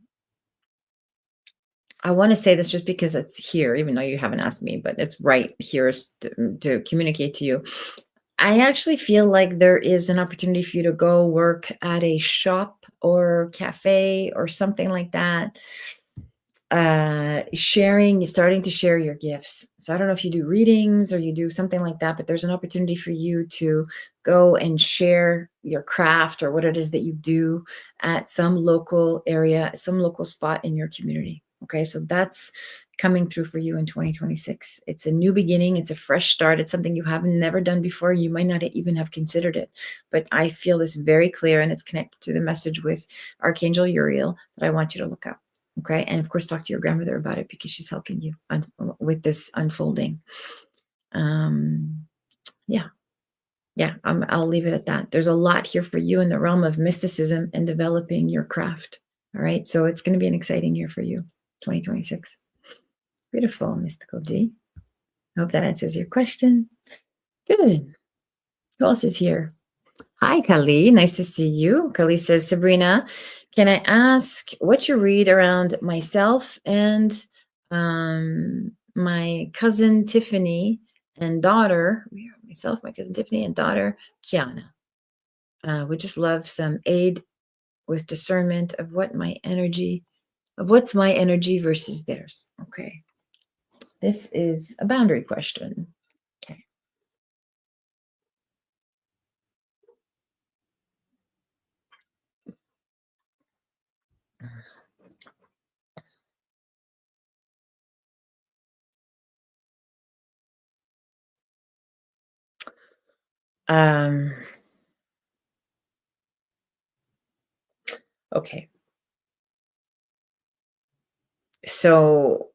I want to say this just because it's here, even though you haven't asked me, but it's right here to communicate to you. I actually feel like there is an opportunity for you to go work at a shop or cafe or something like that, starting to share your gifts. So I don't know if you do readings or you do something like that, but there's an opportunity for you to go and share your craft or what it is that you do at some local area, some local spot in your community. Okay, so that's coming through for you in 2026. It's a new beginning, it's a fresh start, it's something you haven't never done before. You might not even have considered it, but I feel this very clear, and it's connected to the message with Archangel Uriel that I want you to look up. Okay. And of course, talk to your grandmother about it because she's helping you with this unfolding. Um, yeah. Yeah. I'll leave it at that. There's a lot here for you in the realm of mysticism and developing your craft. All right. So it's going to be an exciting year for you, 2026. Beautiful, Mystical D. I hope that answers your question. Good. Who else is here? Hi, Kali. Nice to see you. Kali says, Sabrina, can I ask what you read around myself and my cousin Tiffany and daughter, myself, my cousin Tiffany and daughter, Kiana? We just love some aid with discernment of what's my energy versus theirs. Okay. This is a boundary question. Okay. Um, okay. So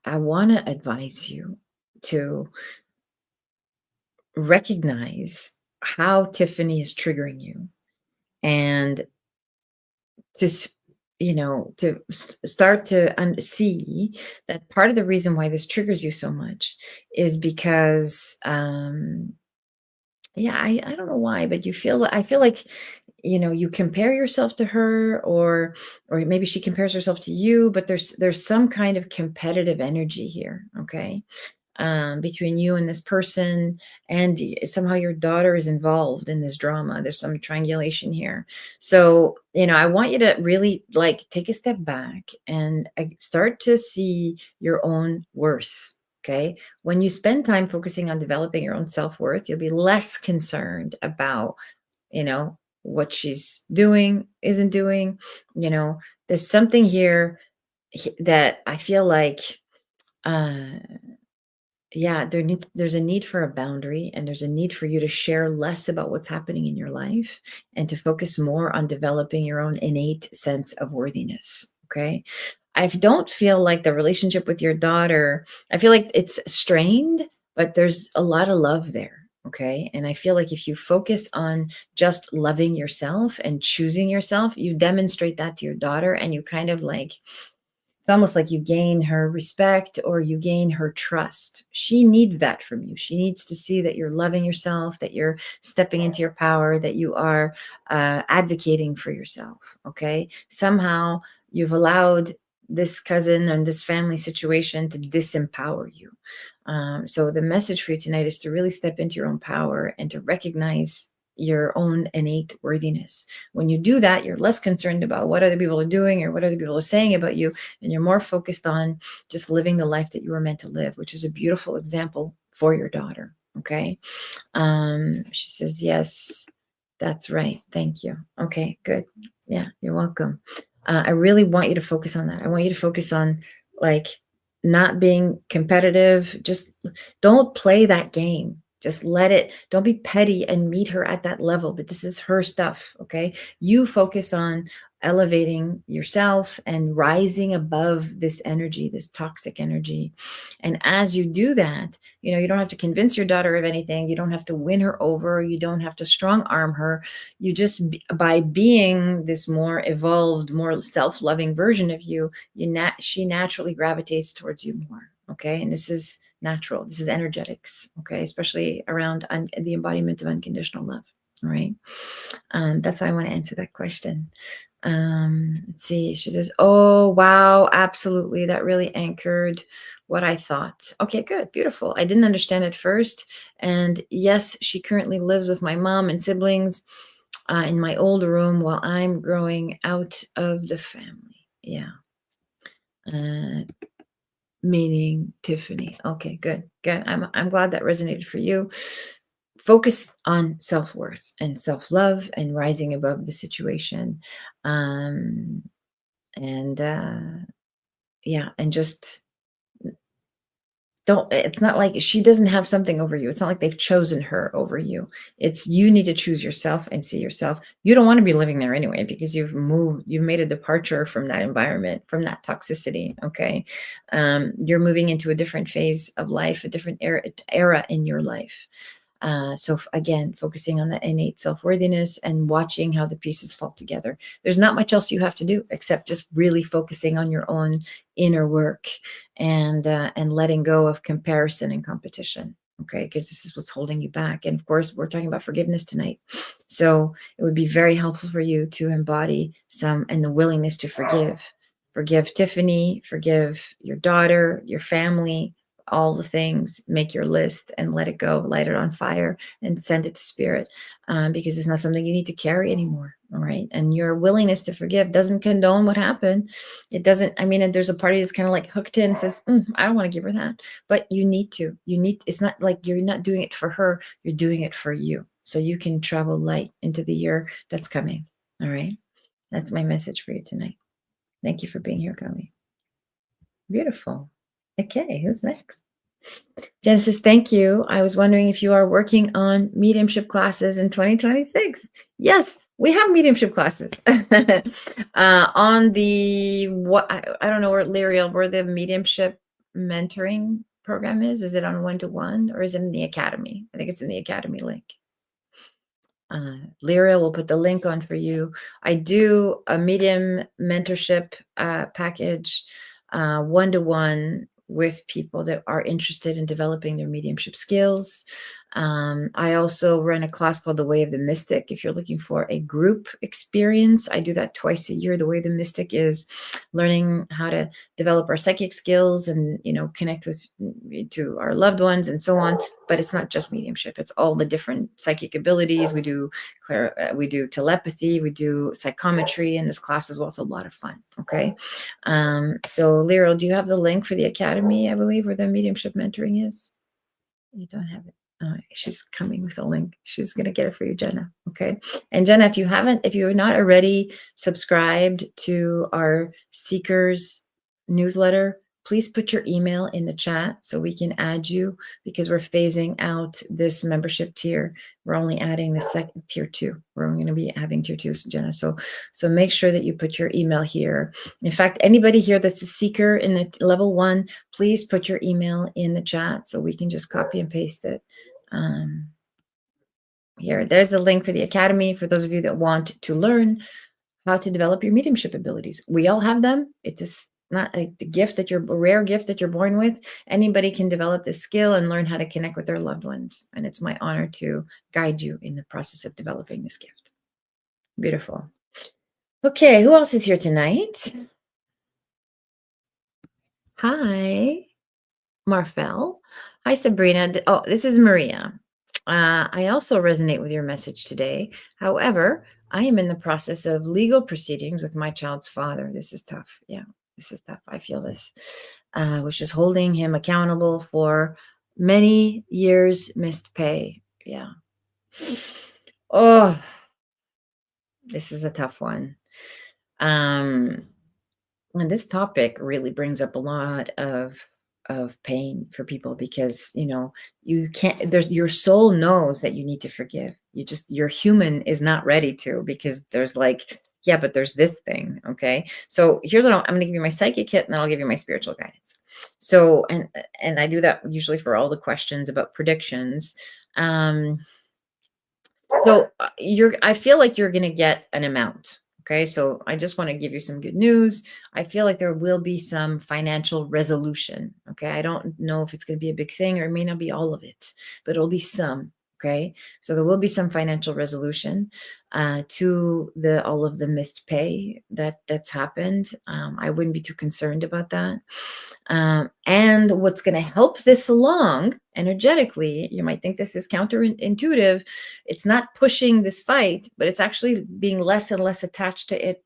I want to advise you to recognize how Tiffany is triggering you and to start to see that part of the reason why this triggers you so much is because yeah, I don't know why, but I feel like you compare yourself to her, or maybe she compares herself to you, but there's some kind of competitive energy here. Okay. Between you and this person, and somehow your daughter is involved in this drama. There's some triangulation here. So, I want you to really take a step back and start to see your own worth. Okay. When you spend time focusing on developing your own self-worth, you'll be less concerned about, what she's doing, isn't doing. There's something here that I feel like, uh, yeah, there's a need for a boundary, and there's a need for you to share less about what's happening in your life and to focus more on developing your own innate sense of worthiness. Okay. I don't feel like the relationship with your daughter, I feel like it's strained, but there's a lot of love there. Okay. And I feel like if you focus on just loving yourself and choosing yourself, you demonstrate that to your daughter, and you kind of it's almost like you gain her respect or you gain her trust. She needs that from you. She needs to see that you're loving yourself, that you're stepping into your power, that you are advocating for yourself. Okay. Somehow you've allowed this cousin and this family situation to disempower you. So the message for you tonight is to really step into your own power and to recognize your own innate worthiness. When you do that, you're less concerned about what other people are doing or what other people are saying about you, and you're more focused on just living the life that you were meant to live, which is a beautiful example for your daughter. Okay. She says, yes, that's right. Thank you. Okay, good. Yeah, you're welcome. I really want you to focus on that. I want you to focus on like not being competitive. Just don't play that game. Just let it, don't be petty and meet her at that level, but this is her stuff, okay? You focus on elevating yourself and rising above this energy, this toxic energy. And as you do that, you don't have to convince your daughter of anything. You don't have to win her over. You don't have to strong arm her. You just, by being this more evolved, more self-loving version of you, she naturally gravitates towards you more. Okay. And this is natural. This is energetics. Okay. Especially around the embodiment of unconditional love. All right. That's why I want to answer that question. Let's see. She says, "Oh, wow. Absolutely. That really anchored what I thought." Okay, good. Beautiful. I didn't understand at first. And yes, she currently lives with my mom and siblings in my old room while I'm growing out of the family. Yeah. Uh, Meaning Tiffany. Okay, good. Good. I'm glad that resonated for you. Focus on self-worth and self-love and rising above the situation. Um, and yeah, and just don't, it's not like she doesn't have something over you. It's not like they've chosen her over you. It's you need to choose yourself and see yourself. You don't want to be living there anyway because you've made a departure from that environment, from that toxicity. Okay. You're moving into a different phase of life, a different era in your life. So again, focusing on that innate self-worthiness and watching how the pieces fall together. There's not much else you have to do except just really focusing on your own inner work and letting go of comparison and competition. Okay, because this is what's holding you back. And of course, we're talking about forgiveness tonight. So it would be very helpful for you to embody some and the willingness to forgive. Forgive Tiffany, forgive your daughter, your family, all the things, make your list and let it go, light it on fire and send it to spirit because it's not something you need to carry anymore. All right. And your willingness to forgive doesn't condone what happened. It doesn't, I mean, and there's a party that's kind of like hooked in and says, I don't want to give her that. But you need to. It's not like you're not doing it for her, you're doing it for you. So you can travel light into the year that's coming. All right. That's my message for you tonight. Thank you for being here, Kali. Beautiful. Okay, who's next? Genesis, thank you. I was wondering if you are working on mediumship classes in 2026. Yes, we have mediumship classes. On the what I don't know where Lyriel, where the mediumship mentoring program is. Is it on one-to-one or is it in the academy? I think it's in the academy link. Lyria will put the link on for you. I do a medium mentorship package, one-to-one with people that are interested in developing their mediumship skills. I also run a class called The Way of the Mystic. If you're looking for a group experience, I do that twice a year. The Way of the Mystic is learning how to develop our psychic skills and, connect to our loved ones and so on. But it's not just mediumship. It's all the different psychic abilities. We do telepathy, we do psychometry in this class as well. It's a lot of fun. Okay. So Lyra, do you have the link for the academy, I believe, where the mediumship mentoring is? You don't have it. She's coming with a link. She's going to get it for you, Jenna. Okay. And Jenna, if you're not already subscribed to our Seekers newsletter, please put your email in the chat so we can add you because we're phasing out this membership tier. We're only adding the second tier 2. We're only going to be having tier 2, Jenna. So make sure that you put your email here. In fact, anybody here that's a seeker in the level 1, please put your email in the chat so we can just copy and paste it. Here, there's the link for the academy for those of you that want to learn how to develop your mediumship abilities. We all have them. It is not a rare gift that you're born with. Anybody can develop this skill and learn how to connect with their loved ones. And it's my honor to guide you in the process of developing this gift. Beautiful. Okay, who else is here tonight? Hi, Marfel. Hi, Sabrina. Oh, this is Maria. I also resonate with your message today. However, I am in the process of legal proceedings with my child's father. This is tough. Yeah, this is tough. I feel this, which is holding him accountable for many years missed pay. Yeah. Oh, this is a tough one. And this topic really brings up a lot of of pain for people, because you can't, there's, your soul knows that you need to forgive, your human is not ready to, because there's like, yeah, but there's this thing. Okay, so here's what I'm going to give you: my psychic hit, and then I'll give you my spiritual guidance. So, and I do that usually for all the questions about predictions. So I feel like you're going to get an amount. Okay. So I just want to give you some good news. I feel like there will be some financial resolution. Okay. I don't know if it's going to be a big thing, or it may not be all of it, but it'll be some. Okay. So there will be some financial resolution to all of the missed pay that's happened. I wouldn't be too concerned about that. And what's going to help this along energetically, you might think this is counterintuitive. It's not pushing this fight, but it's actually being less and less attached to it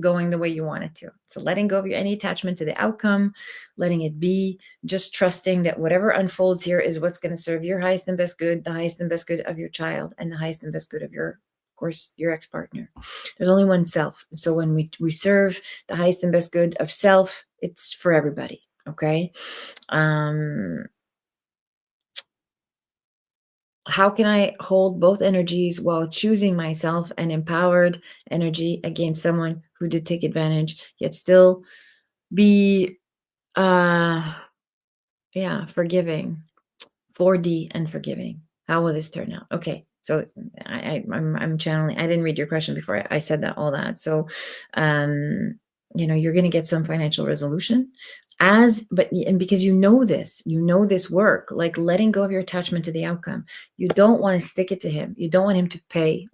going the way you want it to. So letting go of any attachment to the outcome, letting it be, just trusting that whatever unfolds here is what's going to serve your highest and best good, the highest and best good of your child, and the highest and best good of of course, your ex-partner. There's only one self. So when we serve the highest and best good of self, it's for everybody. Okay. How can I hold both energies while choosing myself and empowered energy against someone who did take advantage, yet still be forgiving? 4D and forgiving. How will this turn out? Okay. So I'm channeling. I didn't read your question before I said all that. So, you're going to get some financial resolution and because you know this work, like letting go of your attachment to the outcome. You don't want to stick it to him. You don't want him to pay.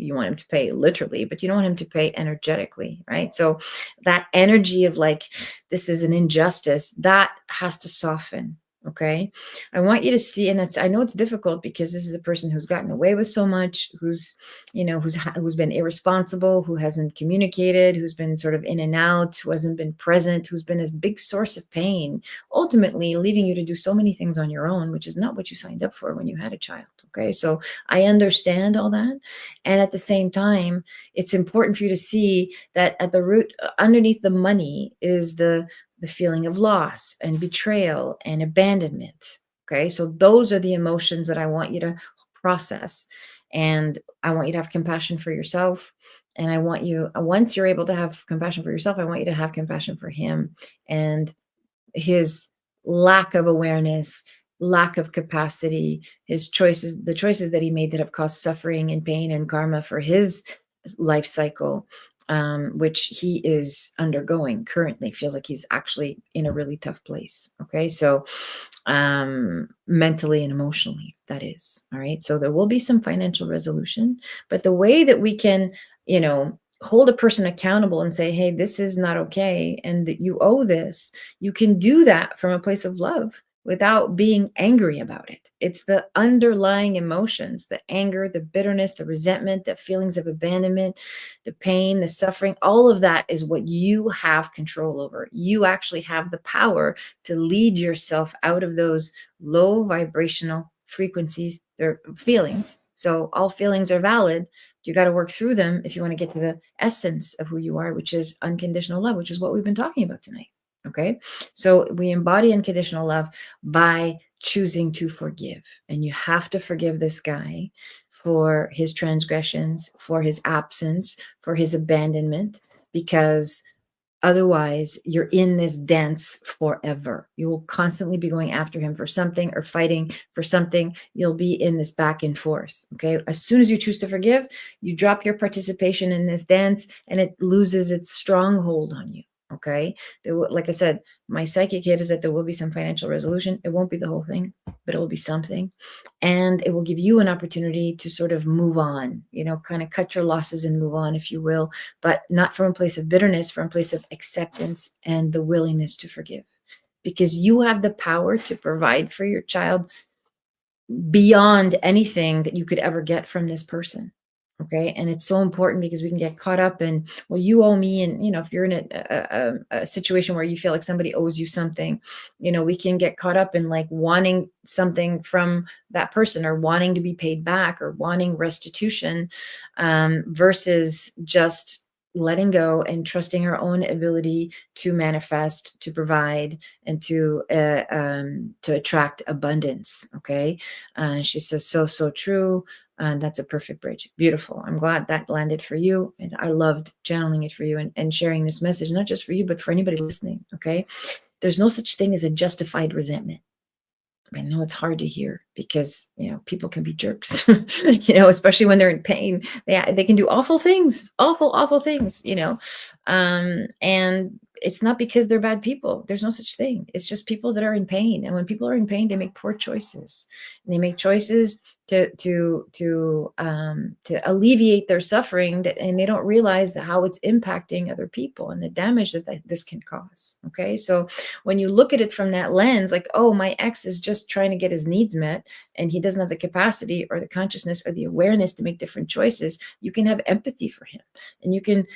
You want him to pay literally, but you don't want him to pay energetically, right? So that energy of like, this is an injustice, that has to soften. Okay. I want you to see, and I know it's difficult because this is a person who's gotten away with so much, who's been irresponsible, who hasn't communicated, who's been sort of in and out, who hasn't been present, who's been a big source of pain, ultimately leaving you to do so many things on your own, which is not what you signed up for when you had a child. Okay. So I understand all that. And at the same time, it's important for you to see that at the root, underneath the money, is the feeling of loss and betrayal and abandonment. Okay. So those are the emotions that I want you to process. And I want you to have compassion for yourself. And I want you, once you're able to have compassion for yourself, I want you to have compassion for him and his lack of awareness, lack of capacity, his choices, the choices that he made that have caused suffering and pain and karma for his life cycle, which he is undergoing currently. Feels like he's actually in a really tough place. Okay. So mentally and emotionally, that is. All right. So there will be some financial resolution, but the way that we can, hold a person accountable and say, hey, this is not okay, and that you owe this, you can do that from a place of love without being angry about it. It's the underlying emotions, the anger, the bitterness, the resentment, the feelings of abandonment, the pain, the suffering, all of that is what you have control over. You actually have the power to lead yourself out of those low vibrational frequencies, their feelings. So all feelings are valid. You got to work through them if you want to get to the essence of who you are, which is unconditional love, which is what we've been talking about tonight. Okay. So we embody unconditional love by choosing to forgive. And you have to forgive this guy for his transgressions, for his absence, for his abandonment, because otherwise, you're in this dance forever. You will constantly be going after him for something or fighting for something. You'll be in this back and forth. Okay. As soon as you choose to forgive, you drop your participation in this dance and it loses its stronghold on you. Okay. Like I said, my psychic hit is that there will be some financial resolution. It won't be the whole thing, but it will be something. And it will give you an opportunity to sort of move on, kind of cut your losses and move on, if you will, but not from a place of bitterness, from a place of acceptance and the willingness to forgive. Because you have the power to provide for your child beyond anything that you could ever get from this person. Okay. And it's so important because we can get caught up in, well, you owe me. And, if you're in a situation where you feel like somebody owes you something, we can get caught up in like wanting something from that person or wanting to be paid back or wanting restitution, versus just letting go and trusting her own ability to manifest, to provide, and to attract abundance. Okay. She says, so true. And that's a perfect bridge. Beautiful. I'm glad that landed for you. And I loved channeling it for you and sharing this message, not just for you, but for anybody listening. Okay. There's no such thing as a justified resentment. I know it's hard to hear because, people can be jerks, especially when they're in pain. They can do awful things, awful things, and it's not because they're bad people. There's no such thing. It's just people that are in pain. And when people are in pain, they make poor choices. And they make choices to alleviate their suffering, and they don't realize how it's impacting other people and the damage that this can cause. Okay. So when you look at it from that lens, like, oh, my ex is just trying to get his needs met and he doesn't have the capacity or the consciousness or the awareness to make different choices, you can have empathy for him, and you can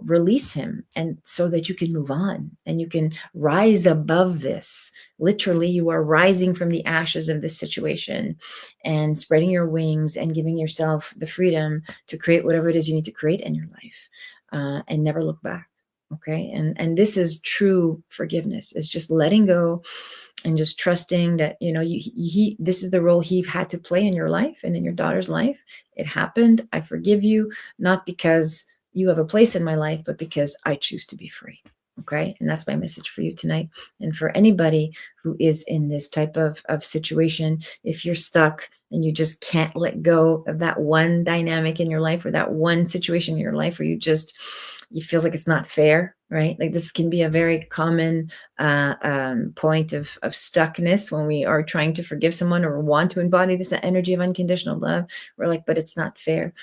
release him, and so that you can move on and you can rise above this. Literally, you are rising from the ashes of this situation and spreading your wings and giving yourself the freedom to create whatever it is you need to create in your life, and never look back. Okay. And this is true forgiveness. It's just letting go and just trusting that, this is the role he had to play in your life and in your daughter's life. It happened. I forgive you, not because you have a place in my life, but because I choose to be free. Okay. And that's my message for you tonight. And for anybody who is in this type of situation, if you're stuck and you just can't let go of that one dynamic in your life, or that one situation in your life where you feels like it's not fair, right? Like, this can be a very common point of stuckness when we are trying to forgive someone or want to embody this energy of unconditional love. We're like, but it's not fair.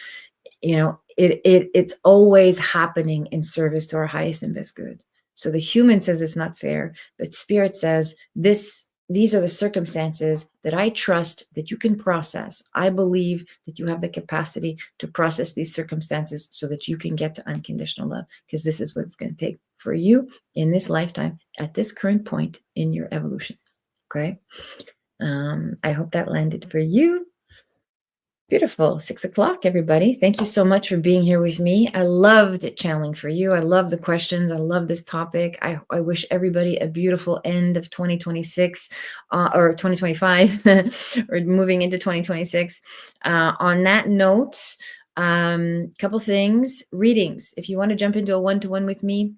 It's always happening in service to our highest and best good. So the human says it's not fair, but spirit says these are the circumstances that I trust that you can process. I believe that you have the capacity to process these circumstances so that you can get to unconditional love, because this is what it's going to take for you in this lifetime at this current point in your evolution. Okay. I hope that landed for you. Beautiful. 6:00, everybody. Thank you so much for being here with me. I loved channeling for you. I love the questions. I love this topic. I wish everybody a beautiful end of 2026, or 2025, or moving into 2026. On that note, couple things. Readings. If you want to jump into a one-to-one with me,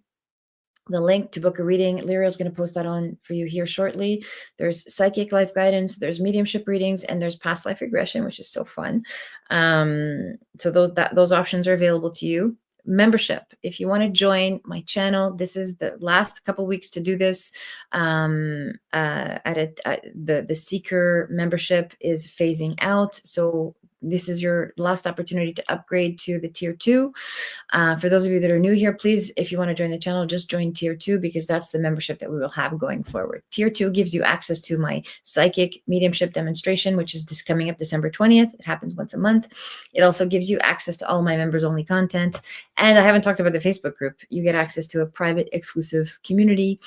the link to book a reading, Lyra is going to post that on for you here shortly. There's psychic life guidance, there's mediumship readings, and there's past life regression, which is so fun. So those options are available to you. Membership. If you want to join my channel, this is the last couple weeks to do this. The Seeker membership is phasing out, so this is your last opportunity to upgrade to the tier 2. For those of you that are new here, please, if you want to join the channel, just join tier 2, because that's the membership that we will have going forward. Tier 2 gives you access to my psychic mediumship demonstration, which is just coming up December 20th. It happens once a month. It also gives you access to all my members only content. And I haven't talked about the Facebook group. You get access to a private exclusive community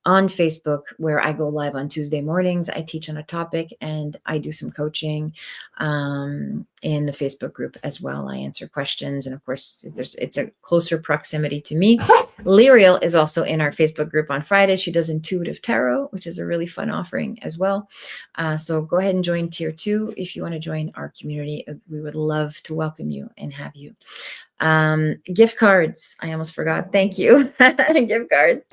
on Facebook, where I go live on Tuesday mornings. I teach on a topic and I do some coaching in the Facebook group as well. I answer questions, and of course, it's a closer proximity to me. Lyriel is also in our Facebook group on Fridays. She does intuitive tarot, which is a really fun offering as well. So go ahead and join tier 2 if you want to join our community. We would love to welcome you and have you. Gift cards. I almost forgot. Thank you. Gift cards.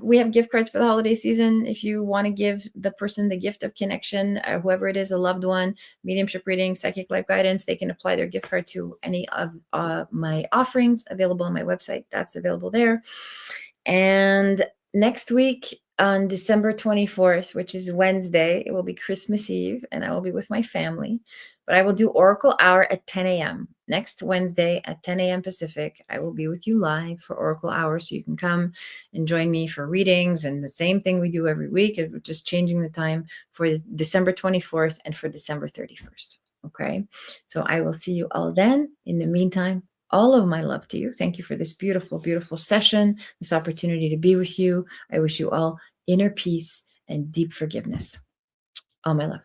We have gift cards for the holiday season. If you want to give the person the gift of connection, whoever it is, a loved one, mediumship reading, psychic life guidance, they can apply their gift card to any of my offerings available on my website. That's available there. And next week, on December 24th, which is Wednesday, it will be Christmas Eve, and I will be with my family. But I will do Oracle Hour at 10 a.m. Next Wednesday at 10 a.m. Pacific. I will be with you live for Oracle Hour, so you can come and join me for readings. And the same thing we do every week, we're just changing the time for December 24th and for December 31st. Okay, so I will see you all then. In the meantime, all of my love to you. Thank you for this beautiful, beautiful session, this opportunity to be with you. I wish you all inner peace and deep forgiveness. All my love.